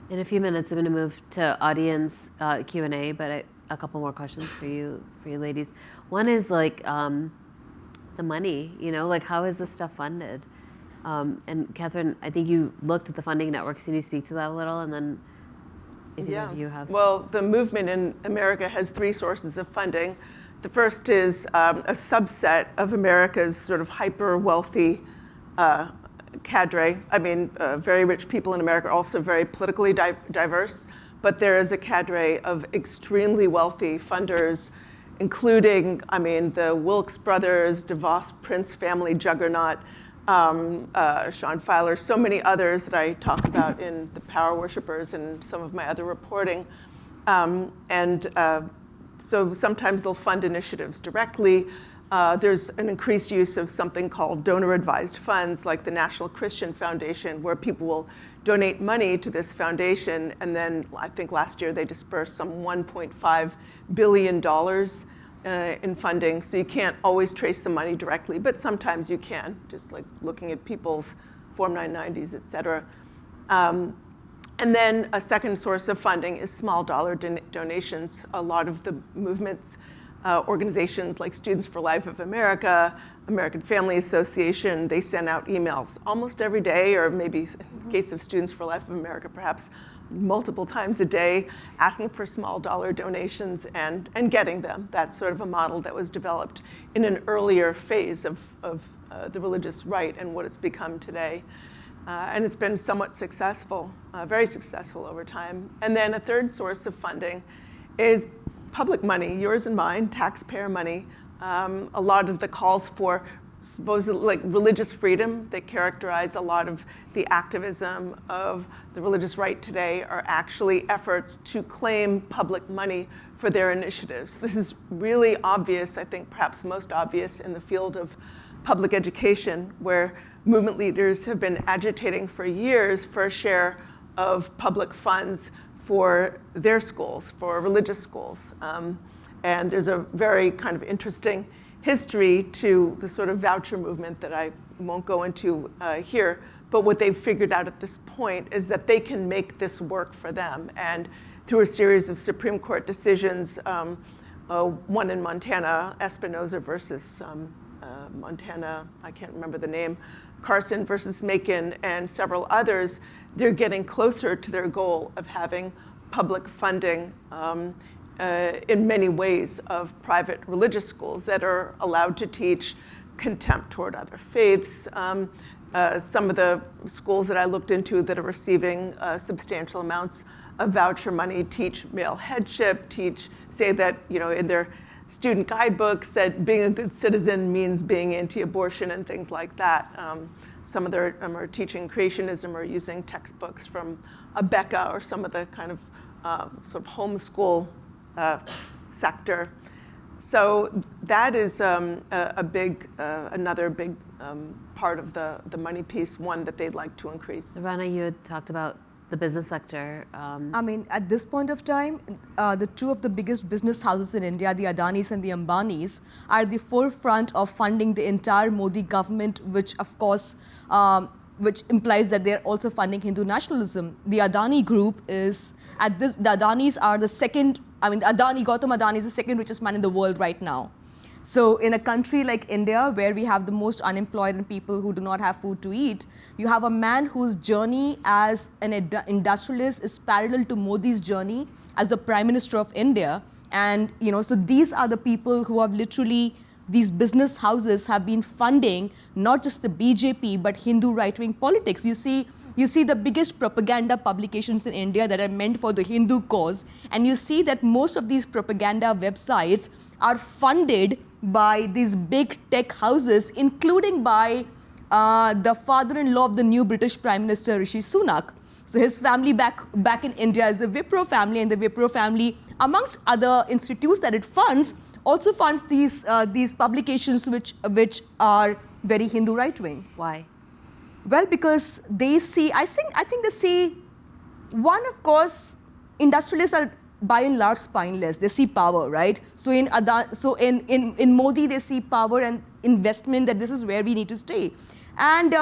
In a few minutes, I'm going to move to audience Q&A, but a couple more questions for you ladies. One is like the money, how is this stuff funded? And Katherine, I think you looked at the funding networks. Can you speak to that a little? And then if you have. Well, the movement in America has three sources of funding. The first is a subset of America's sort of hyper-wealthy cadre. Very rich people in America are also very politically diverse, but there is a cadre of extremely wealthy funders, including, I mean, the Wilkes brothers, DeVos Prince family juggernaut, Sean Filer, so many others that I talk about in The Power Worshippers and some of my other reporting. So sometimes they'll fund initiatives directly. There's an increased use of something called donor-advised funds, like the National Christian Foundation, where people will donate money to this foundation, and then I think last year they dispersed some $1.5 billion in funding. So you can't always trace the money directly, but sometimes you can, just like looking at people's Form 990s, et cetera. And then a second source of funding is small dollar donations. A lot of the movements, organizations like Students for Life of America, American Family Association, they send out emails almost every day, or maybe in the case of Students for Life of America, perhaps multiple times a day, asking for small dollar donations and getting them. That's sort of a model that was developed in an earlier phase of the religious right and what it's become today. And it's been somewhat successful, very successful over time. And then a third source of funding is public money, yours and mine, taxpayer money. A lot of the calls for supposedly like religious freedom that characterize a lot of the activism of the religious right today are actually efforts to claim public money for their initiatives. This is really obvious, I think perhaps most obvious in the field of public education, where movement leaders have been agitating for years for a share of public funds for their schools, for religious schools. And there's a very kind of interesting history to the sort of voucher movement that I won't go into here. But what they've figured out at this point is that they can make this work for them. And through a series of Supreme Court decisions, one in Montana, Espinoza versus Montana, I can't remember the name, Carson versus Macon, and several others, they're getting closer to their goal of having public funding in many ways of private religious schools that are allowed to teach contempt toward other faiths. Some of the schools that I looked into that are receiving substantial amounts of voucher money teach male headship, say that, you know, in their student guidebooks that being a good citizen means being anti-abortion and things like that. Some of them are teaching creationism or using textbooks from Abeka or some of the kind of sort of homeschool sector. So that is another big part of the money piece, one that they'd like to increase. So Rana, you had talked about the business sector. I mean, at this point of time, the two of the biggest business houses in India, the Adanis and the Ambanis, are at the forefront of funding the entire Modi government, which of course, which implies that they're also funding Hindu nationalism. The Adani group is, the Adanis are the second, Gautam Adani is the second richest man in the world right now. So in a country like India, where we have the most unemployed and people who do not have food to eat, you have a man whose journey as an industrialist is parallel to Modi's journey as the Prime Minister of India. And, you know, so these are the people who have literally, these business houses have been funding not just the BJP, but Hindu right-wing politics. You see the biggest propaganda publications in India that are meant for the Hindu cause, and you see that most of these propaganda websites are funded by these big tech houses, including by the father-in-law of the new British Prime Minister, Rishi Sunak. So his family back in India is a Wipro family, and the Wipro family, amongst other institutes that it funds, also funds these publications which are very Hindu right-wing. Why? Well, because they see, I think they see, one, of course, industrialists are by and large spineless. They see power, right? So in Modi, they see power and investment, that this is where we need to stay. And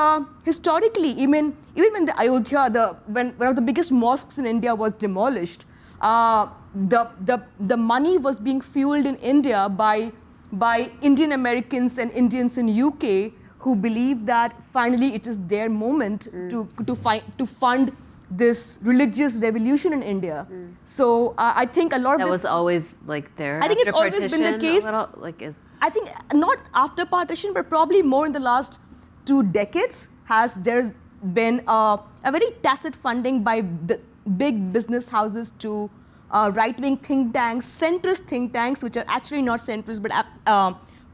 historically, even when the Ayodhya, when one of the biggest mosques in India was demolished, the money was being fueled in India by Indian Americans and Indians in UK who believe that finally it is their moment to fund this religious revolution in India. So I think a lot of that was always like there. I think it's always been the case. I think not after partition, but probably more in the last 2 decades has there been a very tacit funding by big business houses to right-wing think tanks, centrist think tanks, which are actually not centrist, but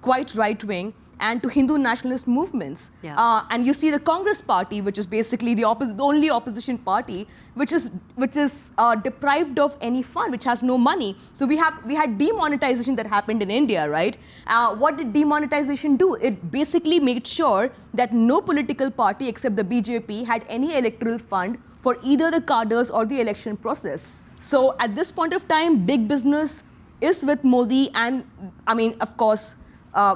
quite right-wing, and to Hindu nationalist movements. Yeah. And you see the Congress party, which is basically the only opposition party, which is deprived of any fund, which has no money. So we had demonetization that happened in India, right? What did demonetization do? It basically made sure that no political party except the BJP had any electoral fund for either the cadres or the election process. So at this point of time, big business is with Modi and, I mean, of course,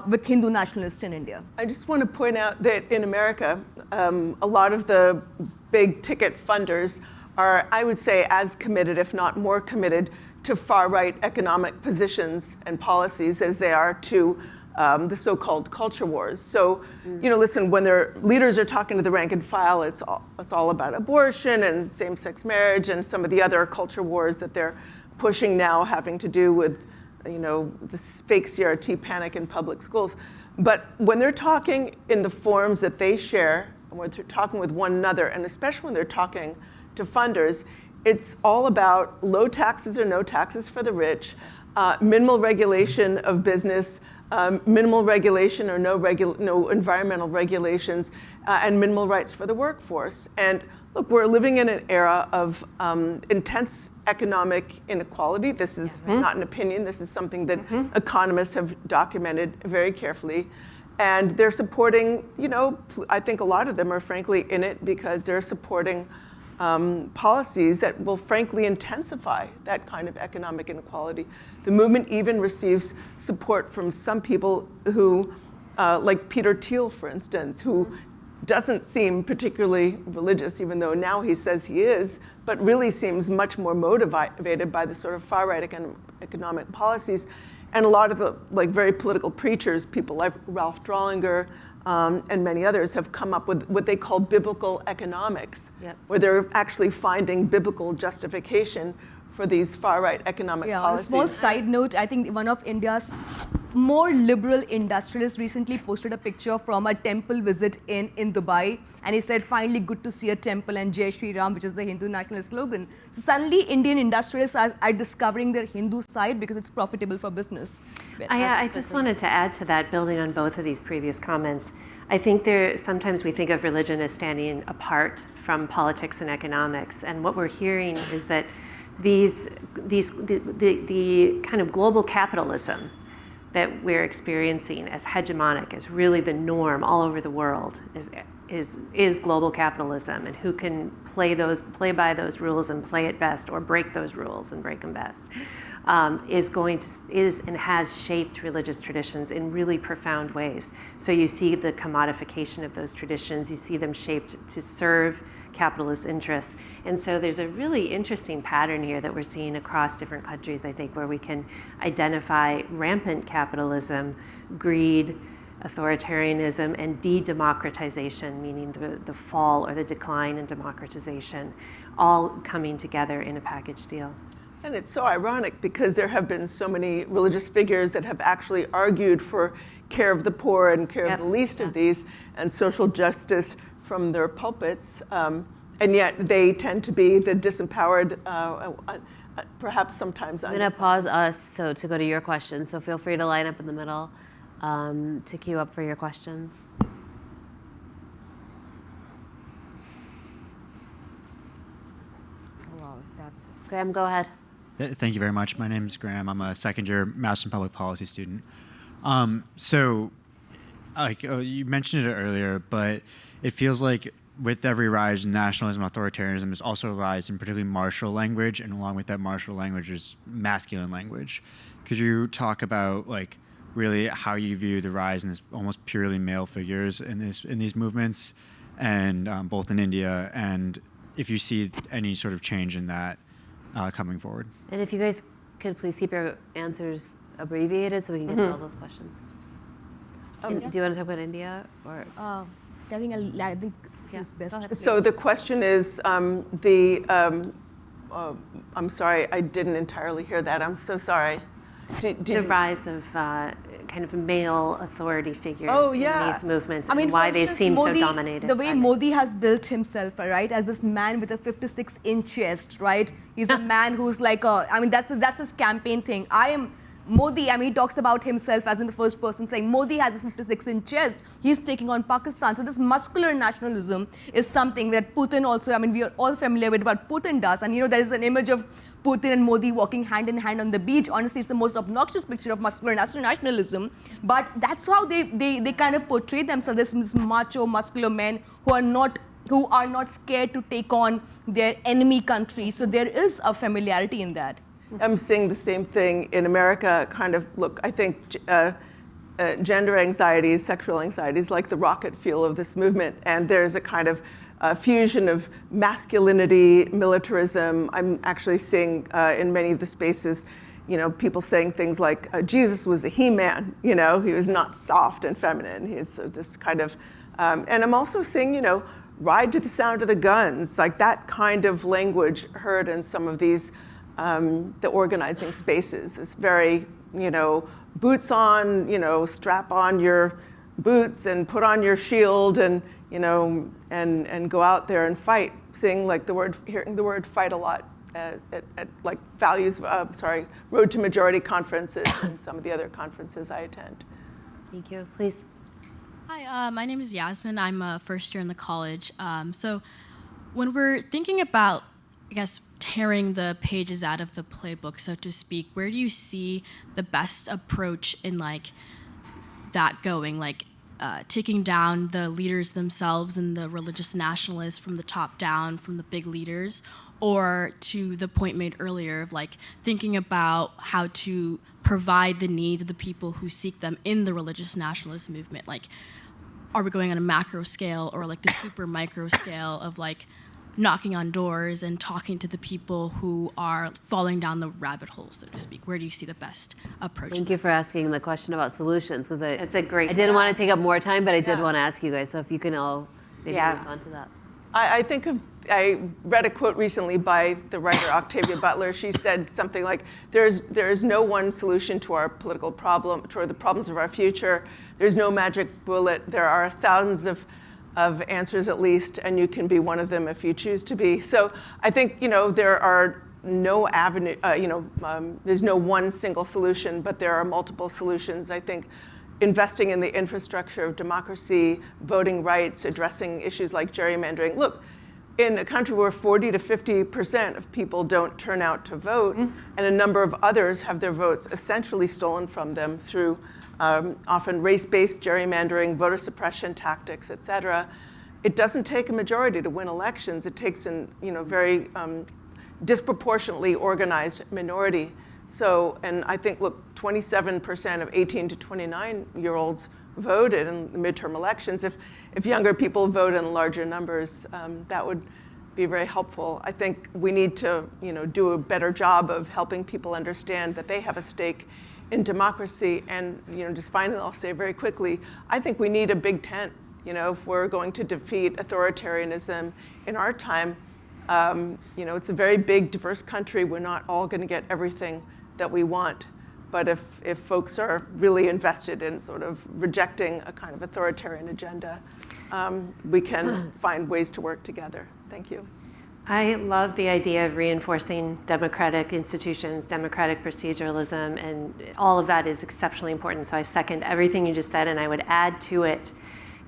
with Hindu nationalists in India. I just want to point out that in America, a lot of the big ticket funders are, I would say, as committed, if not more committed, to far-right economic positions and policies as they are to the so-called culture wars. So, listen, when their leaders are talking to the rank and file, it's all about abortion and same-sex marriage and some of the other culture wars that they're pushing now, having to do with this fake CRT panic in public schools. But when they're talking in the forums that they share, and when they're talking with one another, and especially when they're talking to funders, it's all about low taxes or no taxes for the rich, minimal regulation of business, minimal regulation or no environmental regulations, and minimal rights for the workforce. And look, we're living in an era of intense economic inequality. This is not an opinion. This is something that economists have documented very carefully. And they're supporting, I think a lot of them are frankly in it because they're supporting policies that will frankly intensify that kind of economic inequality. The movement even receives support from some people who, like Peter Thiel, for instance, who doesn't seem particularly religious, even though now he says he is, but really seems much more motivated by the sort of far-right economic policies. And a lot of the very political preachers, people like Ralph Drollinger and many others, have come up with what they call biblical economics, where they're actually finding biblical justification for these far-right economic policies. A small side note, I think one of India's more liberal industrialists recently posted a picture from a temple visit in Dubai, and he said, finally good to see a temple, and Jai Shri Ram, which is the Hindu nationalist slogan. So suddenly Indian industrialists are discovering their Hindu side because it's profitable for business. I just wanted to add to that, building on both of these previous comments. I think sometimes we think of religion as standing apart from politics and economics, and what we're hearing is that the kind of global capitalism that we're experiencing as hegemonic, as really the norm all over the world, is global capitalism, and who can play by those rules and play it best, or break those rules and break them best, is and has shaped religious traditions in really profound ways. So you see the commodification of those traditions, you see them shaped to serve capitalist interests. And so there's a really interesting pattern here that we're seeing across different countries, I think, where we can identify rampant capitalism, greed, authoritarianism, and de-democratization, meaning the fall or the decline in democratization, all coming together in a package deal. And it's so ironic because there have been so many religious figures that have actually argued for care of the poor and care of the least of these, and social justice from their pulpits, and yet they tend to be the disempowered, perhaps sometimes. I'm going to pause us to go to your questions, so feel free to line up in the middle to queue up for your questions. Graham, go ahead. Thank you very much. My name is Graham. I'm a second-year Master in Public Policy student. You mentioned it earlier, but it feels like with every rise in nationalism and authoritarianism, there's also a rise in particularly martial language, and along with that martial language is masculine language. Could you talk about really how you view the rise in this almost purely male figures in these movements, and both in India, and if you see any sort of change in that coming forward? And if you guys could please keep your answers abbreviated so we can get to all those questions. Do you want to talk about India or? I think it's best. So the question is, I'm sorry, I didn't entirely hear that. I'm so sorry. The rise of kind of male authority figures in these movements, I mean, and why for they instance, seem Modi, so dominated. the way by Modi has built himself, right, as this man with a 56-inch chest, right? He's a man who's like that's his campaign thing. I am Modi. I mean, he talks about himself as in the first person, saying Modi has a 56-inch chest. He's taking on Pakistan. So this muscular nationalism is something that Putin also. I mean, we are all familiar with what Putin does, and there is an image of Putin and Modi walking hand in hand on the beach. Honestly, it's the most obnoxious picture of muscular nationalism. But that's how they kind of portray themselves as these macho, muscular men who are not scared to take on their enemy country. So there is a familiarity in that. I'm seeing the same thing in America. I think gender anxieties, sexual anxieties, like the rocket fuel of this movement. And there's a kind of fusion of masculinity, militarism. I'm actually seeing in many of the spaces, people saying things like, Jesus was a he-man, he was not soft and feminine. He's this kind of, and I'm also seeing, ride to the sound of the guns, like that kind of language heard in some of these, the organizing spaces. It's very, boots on, strap on your boots and put on your shield and, and go out there and fight. Hearing the word fight a lot at like Road to Majority conferences and some of the other conferences I attend. Thank you. Please. Hi, my name is Yasmin. I'm a first year in the college. So when we're thinking about, I guess, tearing the pages out of the playbook, so to speak, where do you see the best approach in like that going? Like taking down the leaders themselves and the religious nationalists from the top down, from the big leaders, or to the point made earlier of like thinking about how to provide the needs of the people who seek them in the religious nationalist movement? Like, are we going on a macro scale or like the super micro scale of like knocking on doors and talking to the people who are falling down the rabbit hole, so to speak? Where do you see the best approach? Thank you for asking the question about solutions, because It's a great. I didn't want to take up more time, but I did want to ask you guys. So if you can all maybe respond to that. I read a quote recently by the writer Octavia Butler. She said something like, there is no one solution to our political problem, to the problems of our future. There's no magic bullet. There are thousands of answers at least, and you can be one of them if you choose to be. So I think, there are no avenue, there's no one single solution, but there are multiple solutions. I think investing in the infrastructure of democracy, voting rights, addressing issues like gerrymandering. Look, in a country where 40 to 50% of people don't turn out to vote, and a number of others have their votes essentially stolen from them through often race-based gerrymandering, voter suppression tactics, et cetera, it doesn't take a majority to win elections. It takes a very disproportionately organized minority. So, and I think, look, 27% of 18 to 29-year-olds voted in the midterm elections. If younger people vote in larger numbers, that would be very helpful. I think we need to do a better job of helping people understand that they have a stake in democracy. And just finally, I'll say very quickly, I think we need a big tent. If we're going to defeat authoritarianism in our time, it's a very big, diverse country. We're not all going to get everything that we want. But if folks are really invested in sort of rejecting a kind of authoritarian agenda, we can find ways to work together. Thank you. I love the idea of reinforcing democratic institutions, democratic proceduralism, and all of that is exceptionally important. So I second everything you just said, and I would add to it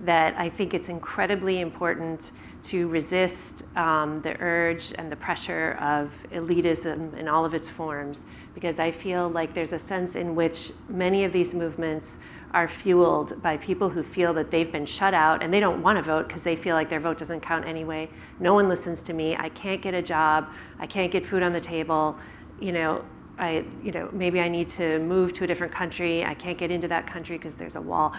that I think it's incredibly important to resist the urge and the pressure of elitism in all of its forms, because I feel like there's a sense in which many of these movements are fueled by people who feel that they've been shut out and they don't want to vote because they feel like their vote doesn't count anyway. No one listens to me. I can't get a job. I can't get food on the table. Maybe I need to move to a different country. I can't get into that country because there's a wall.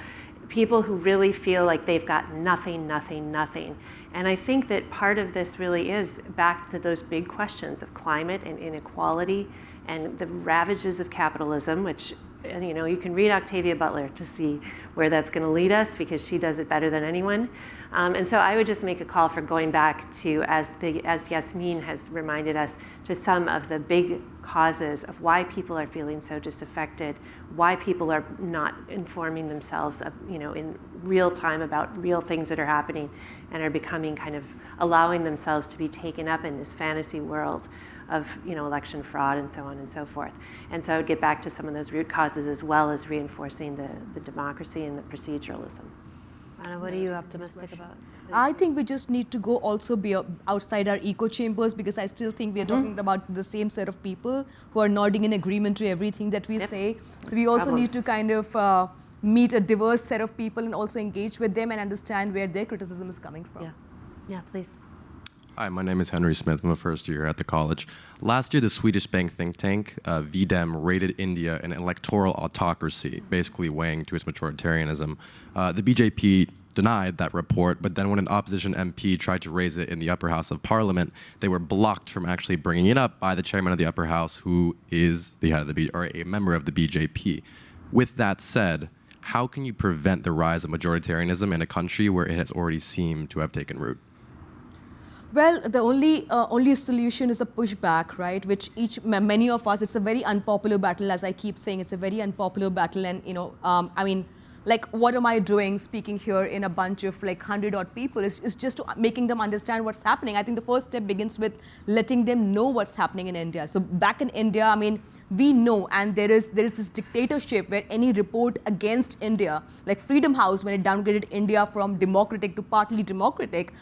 People who really feel like they've got nothing, nothing, nothing. And I think that part of this really is back to those big questions of climate and inequality and the ravages of capitalism, which, you can read Octavia Butler to see where that's going to lead us, because she does it better than anyone. And so I would just make a call for going back to, as Yasmin has reminded us, to some of the big causes of why people are feeling so disaffected, why people are not informing themselves, in real time about real things that are happening, and are becoming kind of allowing themselves to be taken up in this fantasy world of election fraud and so on and so forth. And so I would get back to some of those root causes as well as reinforcing the democracy and the proceduralism. Anna, what are you optimistic about? I think we just need to go also be outside our echo chambers, because I still think we are talking about the same set of people who are nodding in agreement to everything that we say. So we also need to kind of meet a diverse set of people and also engage with them and understand where their criticism is coming from. Yeah, please. Hi, my name is Henry Smith. I'm a first year at the college. Last year, the Swedish bank think tank, VDEM, rated India an electoral autocracy, basically weighing to its majoritarianism. The BJP denied that report, but then when an opposition MP tried to raise it in the upper house of parliament, they were blocked from actually bringing it up by the chairman of the upper house, who is the head of or a member of the BJP. With that said, how can you prevent the rise of majoritarianism in a country where it has already seemed to have taken root? Well, the only solution is a pushback, right? Which many of us, it's a very unpopular battle, as I keep saying, it's a very unpopular battle. And, like, what am I doing speaking here in a bunch of 100-odd people? It's just making them understand what's happening. I think the first step begins with letting them know what's happening in India. So back in India, we know, and there is this dictatorship where any report against India, like Freedom House, when it downgraded India from democratic to partly democratic,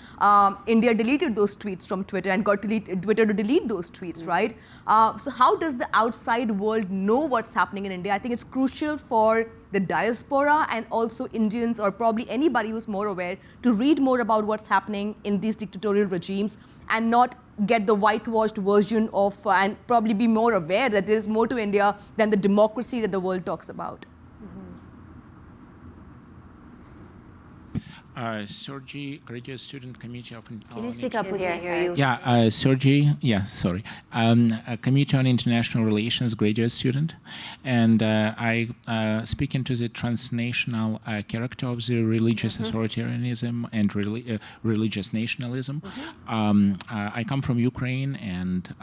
India deleted those tweets from Twitter and got Twitter to delete those tweets, right? So how does the outside world know what's happening in India? I think it's crucial for the diaspora and also Indians, or probably anybody who's more aware, to read more about what's happening in these dictatorial regimes and not get the whitewashed version of, and probably be more aware that there is more to India than the democracy that the world talks about. Sergey, graduate student, Committee of... Can you speak up? We can't hear you. Yeah, Sergey, sorry. Committee on International Relations, graduate student. And I speak into the transnational character of the religious authoritarianism and religious nationalism. I come from Ukraine, and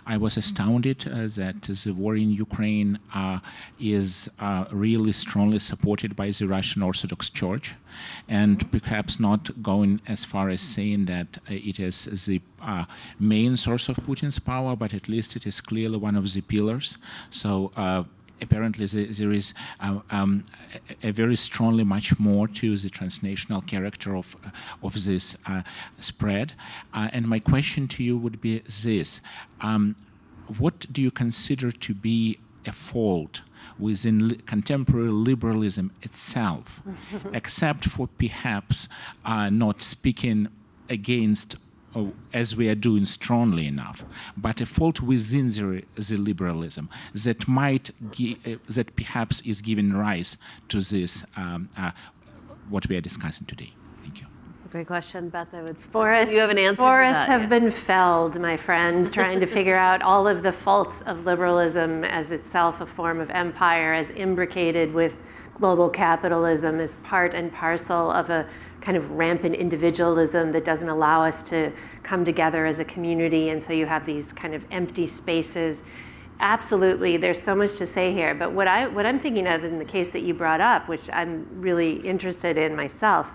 I was astounded that the war in Ukraine is really strongly supported by the Russian Orthodox Church, and perhaps not going as far as saying that it is the main source of Putin's power, but at least it is clearly one of the pillars. So apparently there is a very strongly much more to the transnational character of this spread. And my question to you would be this. What do you consider to be a fault within contemporary liberalism itself, except for perhaps not speaking against, as we are doing strongly enough, but a fault within the liberalism that might that perhaps is giving rise to this what we are discussing today? Thank you. Great question, Beth. I would. Forests, you have an answer forests to that, have been felled, my friends, trying to figure out all of the faults of liberalism as itself a form of empire, as imbricated with global capitalism, as part and parcel of a kind of rampant individualism that doesn't allow us to come together as a community. And so you have these kind of empty spaces. Absolutely, there's so much to say here. But what I'm thinking of in the case that you brought up, which I'm really interested in myself,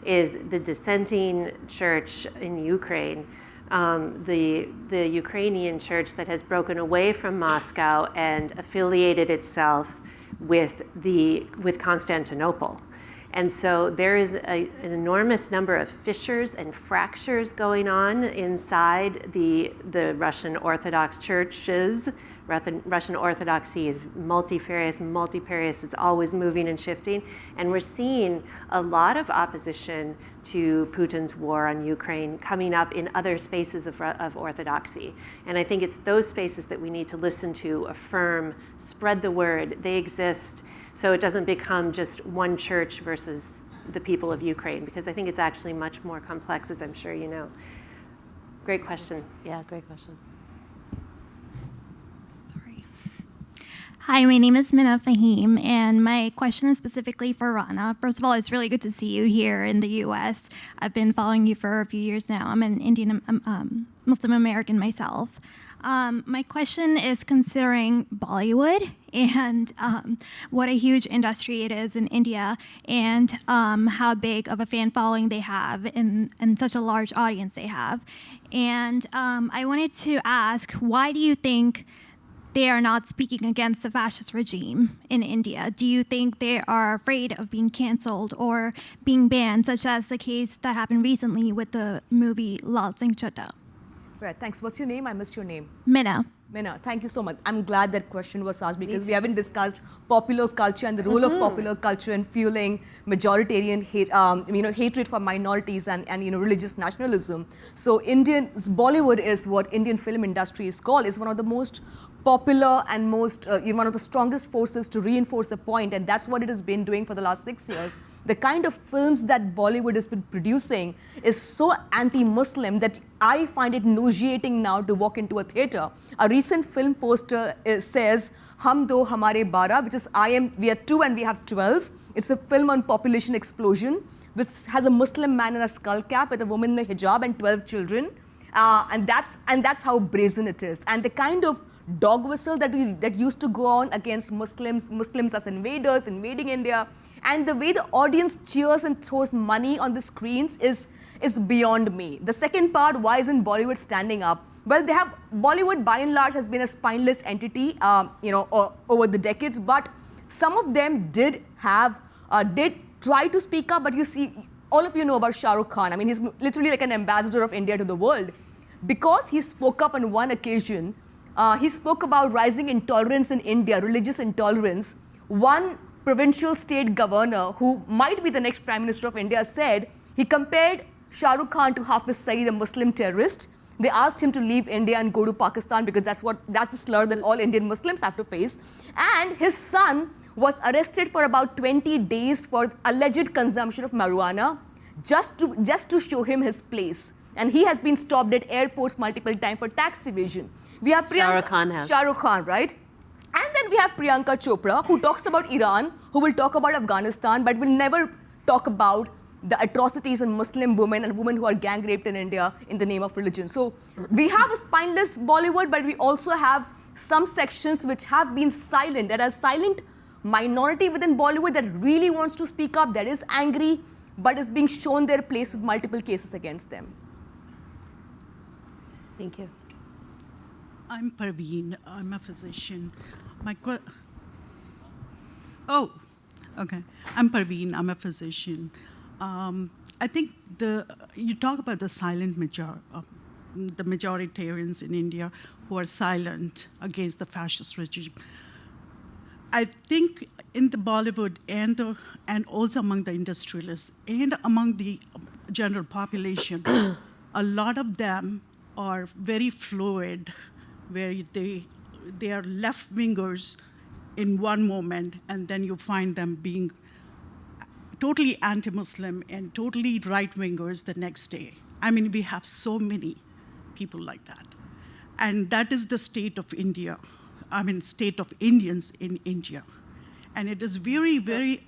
is the dissenting church in Ukraine, the Ukrainian church that has broken away from Moscow and affiliated itself with Constantinople. And so there is an enormous number of fissures and fractures going on inside the Russian Orthodox churches. Russian Orthodoxy is multifarious, it's always moving and shifting. And we're seeing a lot of opposition to Putin's war on Ukraine coming up in other spaces of Orthodoxy. And I think it's those spaces that we need to listen to, affirm, spread the word. They exist, so it doesn't become just one church versus the people of Ukraine, because I think it's actually much more complex, as I'm sure you know. Great question. Yeah, great question. Hi, my name is Minna Fahim, and my question is specifically for Rana. First of all, it's really good to see you here in the U.S. I've been following you for a few years now. I'm an Indian Muslim American myself. My question is considering Bollywood and what a huge industry it is in India and how big of a fan following they have and such a large audience they have. And I wanted to ask, why do you think they are not speaking against the fascist regime in India? Do you think they are afraid of being canceled or being banned, such as the case that happened recently with the movie Lal Singh Chaddha? Right, thanks. What's your name? I missed your name. Minna. Minna, thank you so much. I'm glad that question was asked because we haven't discussed popular culture and the role of popular culture in fueling majoritarian hate, hatred for minorities and religious nationalism. So Bollywood is what Indian film industry is called. It's one of the most popular and most one of the strongest forces to reinforce a point, and that's what it has been doing for the last 6 years. The kind of films that Bollywood has been producing is so anti-Muslim that I find it nauseating now to walk into a theater. A recent film poster says, Hum Do Hamare Bara, which is we are 2 and we have 12. It's a film on population explosion, which has a Muslim man in a skull cap with a woman in a hijab and 12 children. And that's how brazen it is. And the kind of dog whistle that used to go on against Muslims as invaders, invading India, and the way the audience cheers and throws money on the screens is beyond me. The second part, why isn't Bollywood standing up? Well, Bollywood by and large has been a spineless entity, over the decades, but some of them did try to speak up, but you see, all of you know about Shah Rukh Khan. I mean, he's literally like an ambassador of India to the world. Because he spoke up on one occasion, he spoke about rising intolerance in India, religious intolerance. One provincial state governor, who might be the next Prime Minister of India, said he compared Shah Rukh Khan to Hafiz Saeed, a Muslim terrorist. They asked him to leave India and go to Pakistan because that's the slur that all Indian Muslims have to face. And his son was arrested for about 20 days for alleged consumption of marijuana, just to show him his place. And he has been stopped at airports multiple times for tax evasion. We have Shah Rukh Khan has. Shah Rukh Khan, right? And then we have Priyanka Chopra, who talks about Iran, who will talk about Afghanistan, but will never talk about the atrocities on Muslim women and women who are gang raped in India in the name of religion. So we have a spineless Bollywood, but we also have some sections which have been silent, that are silent minority within Bollywood that really wants to speak up, that is angry, but is being shown their place with multiple cases against them. Thank you. I'm Parveen. I'm a physician. I'm Parveen. I'm a physician. I think you talk about the silent the majoritarians in India who are silent against the fascist regime. I think in the Bollywood and also among the industrialists and among the general population, a lot of them are very fluid, where they are left-wingers in one moment, and then you find them being totally anti-Muslim and totally right-wingers the next day. I mean, we have so many people like that. And that is the state of India. I mean, state of Indians in India. And it is very, very...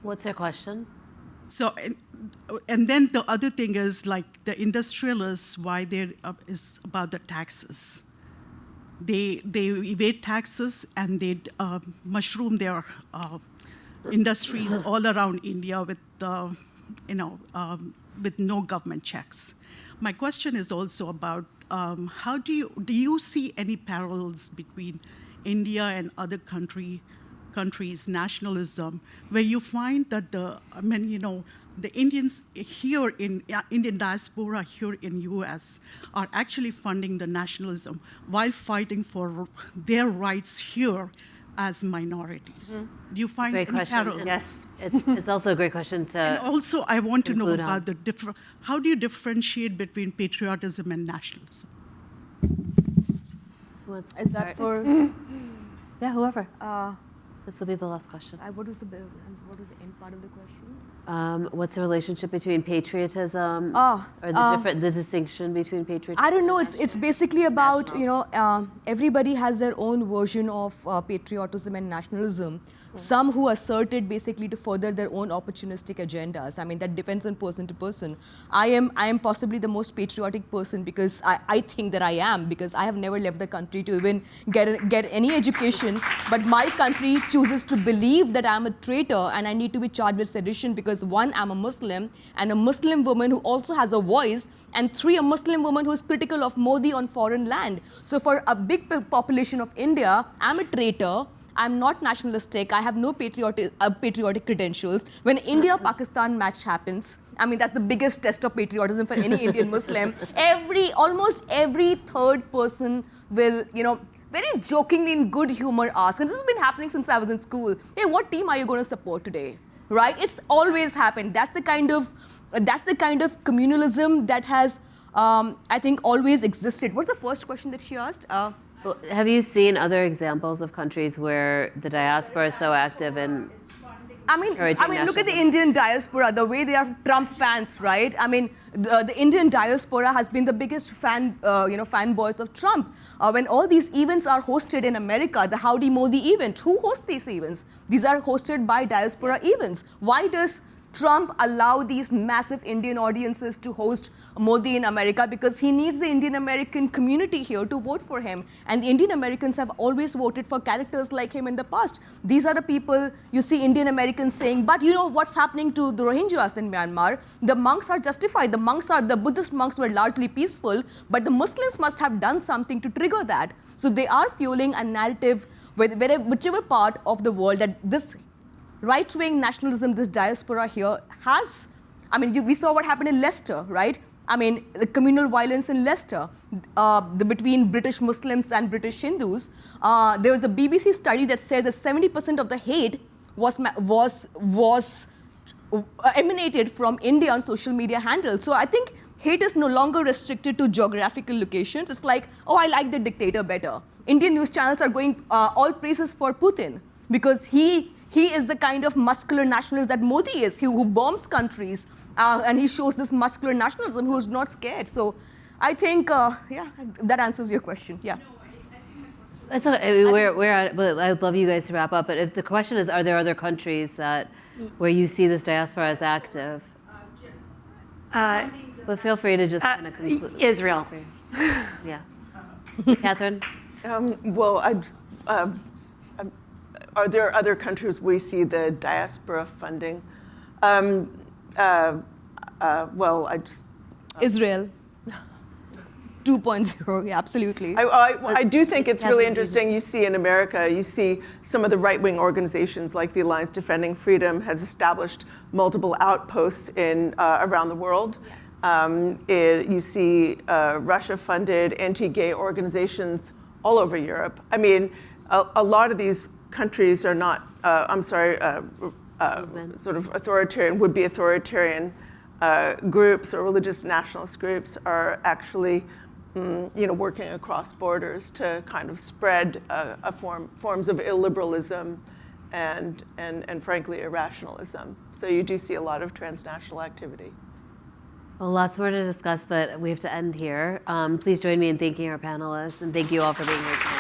What's your question? So, and then the other thing is, like, the industrialists, why there is about the taxes. They evade taxes and they mushroom their industries all around India with with no government checks. My question is also about how do you see any parallels between India and other countries' nationalism, where you find that the Indians here in Indian diaspora here in US are actually funding the nationalism while fighting for their rights here as minorities. Mm-hmm. Do you find great any question. parallels? Yes, it's also a great question to. And also, I want to know on. about how do you differentiate between patriotism and nationalism? Who wants to Is start? that for? Yeah, whoever. This will be the last question. What is the end part of the question? What's the relationship between patriotism or the distinction between patriotism? I don't know. It's basically about everybody has their own version of patriotism and nationalism. some who assert it basically to further their own opportunistic agendas. I mean, that depends on person to person. I am possibly the most patriotic person because I think that I am, because I have never left the country to even get any education, but my country chooses to believe that I'm a traitor and I need to be charged with sedition because one, I'm a Muslim, and a Muslim woman who also has a voice, and three, a Muslim woman who is critical of Modi on foreign land. So for a big population of India, I'm a traitor. I'm not nationalistic. I have no patriotic credentials. When India-Pakistan match happens, I mean, that's the biggest test of patriotism for any Indian Muslim. Almost every third person will, very jokingly in good humor ask, and this has been happening since I was in school, hey, what team are you going to support today? Right? It's always happened. That's the kind of communalism that has, I think, always existed. What's the first question that she asked? Well, have you seen other examples of countries where the diaspora is so active in encouraging look at the Indian diaspora, the way they are Trump fans, right? I mean, the Indian diaspora has been the biggest fanboys of Trump. When all these events are hosted in America, the Howdy Modi event, who hosts these events? These are hosted by diaspora events. Why does Trump allow these massive Indian audiences to host Modi in America? Because he needs the Indian American community here to vote for him. And the Indian Americans have always voted for characters like him in the past. These are the people you see Indian Americans saying, but you know what's happening to the Rohingyas in Myanmar? The monks are justified. The Buddhist monks were largely peaceful, but the Muslims must have done something to trigger that. So they are fueling a narrative whichever part of the world that this right-wing nationalism, this diaspora here has. I mean, we saw what happened in Leicester, right? I mean, the communal violence in Leicester, between British Muslims and British Hindus. There was a BBC study that said that 70% of the hate was emanated from India on social media handles. So I think hate is no longer restricted to geographical locations. It's like, oh, I like the dictator better. Indian news channels are going all praises for Putin because he is the kind of muscular nationalist that Modi is, who bombs countries, and he shows this muscular nationalism who's not scared. So I think, that answers your question. Yeah. It's okay. I'd love you guys to wrap up, but if the question is, are there other countries where you see this diaspora as active? But feel free to just kind of conclude. Israel. Yeah. Katherine? Are there other countries where you see the diaspora funding? Israel. 2.0, yeah, absolutely. I do think it's really interesting. You see in America, you see some of the right-wing organizations like the Alliance Defending Freedom has established multiple outposts around the world. You see Russia-funded anti-gay organizations all over Europe. I mean, a lot of these countries are not, sort of authoritarian, would-be authoritarian groups or religious nationalist groups are actually, working across borders to kind of spread forms of illiberalism and frankly, irrationalism. So you do see a lot of transnational activity. Well, lots more to discuss, but we have to end here. Please join me in thanking our panelists, and thank you all for being here tonight.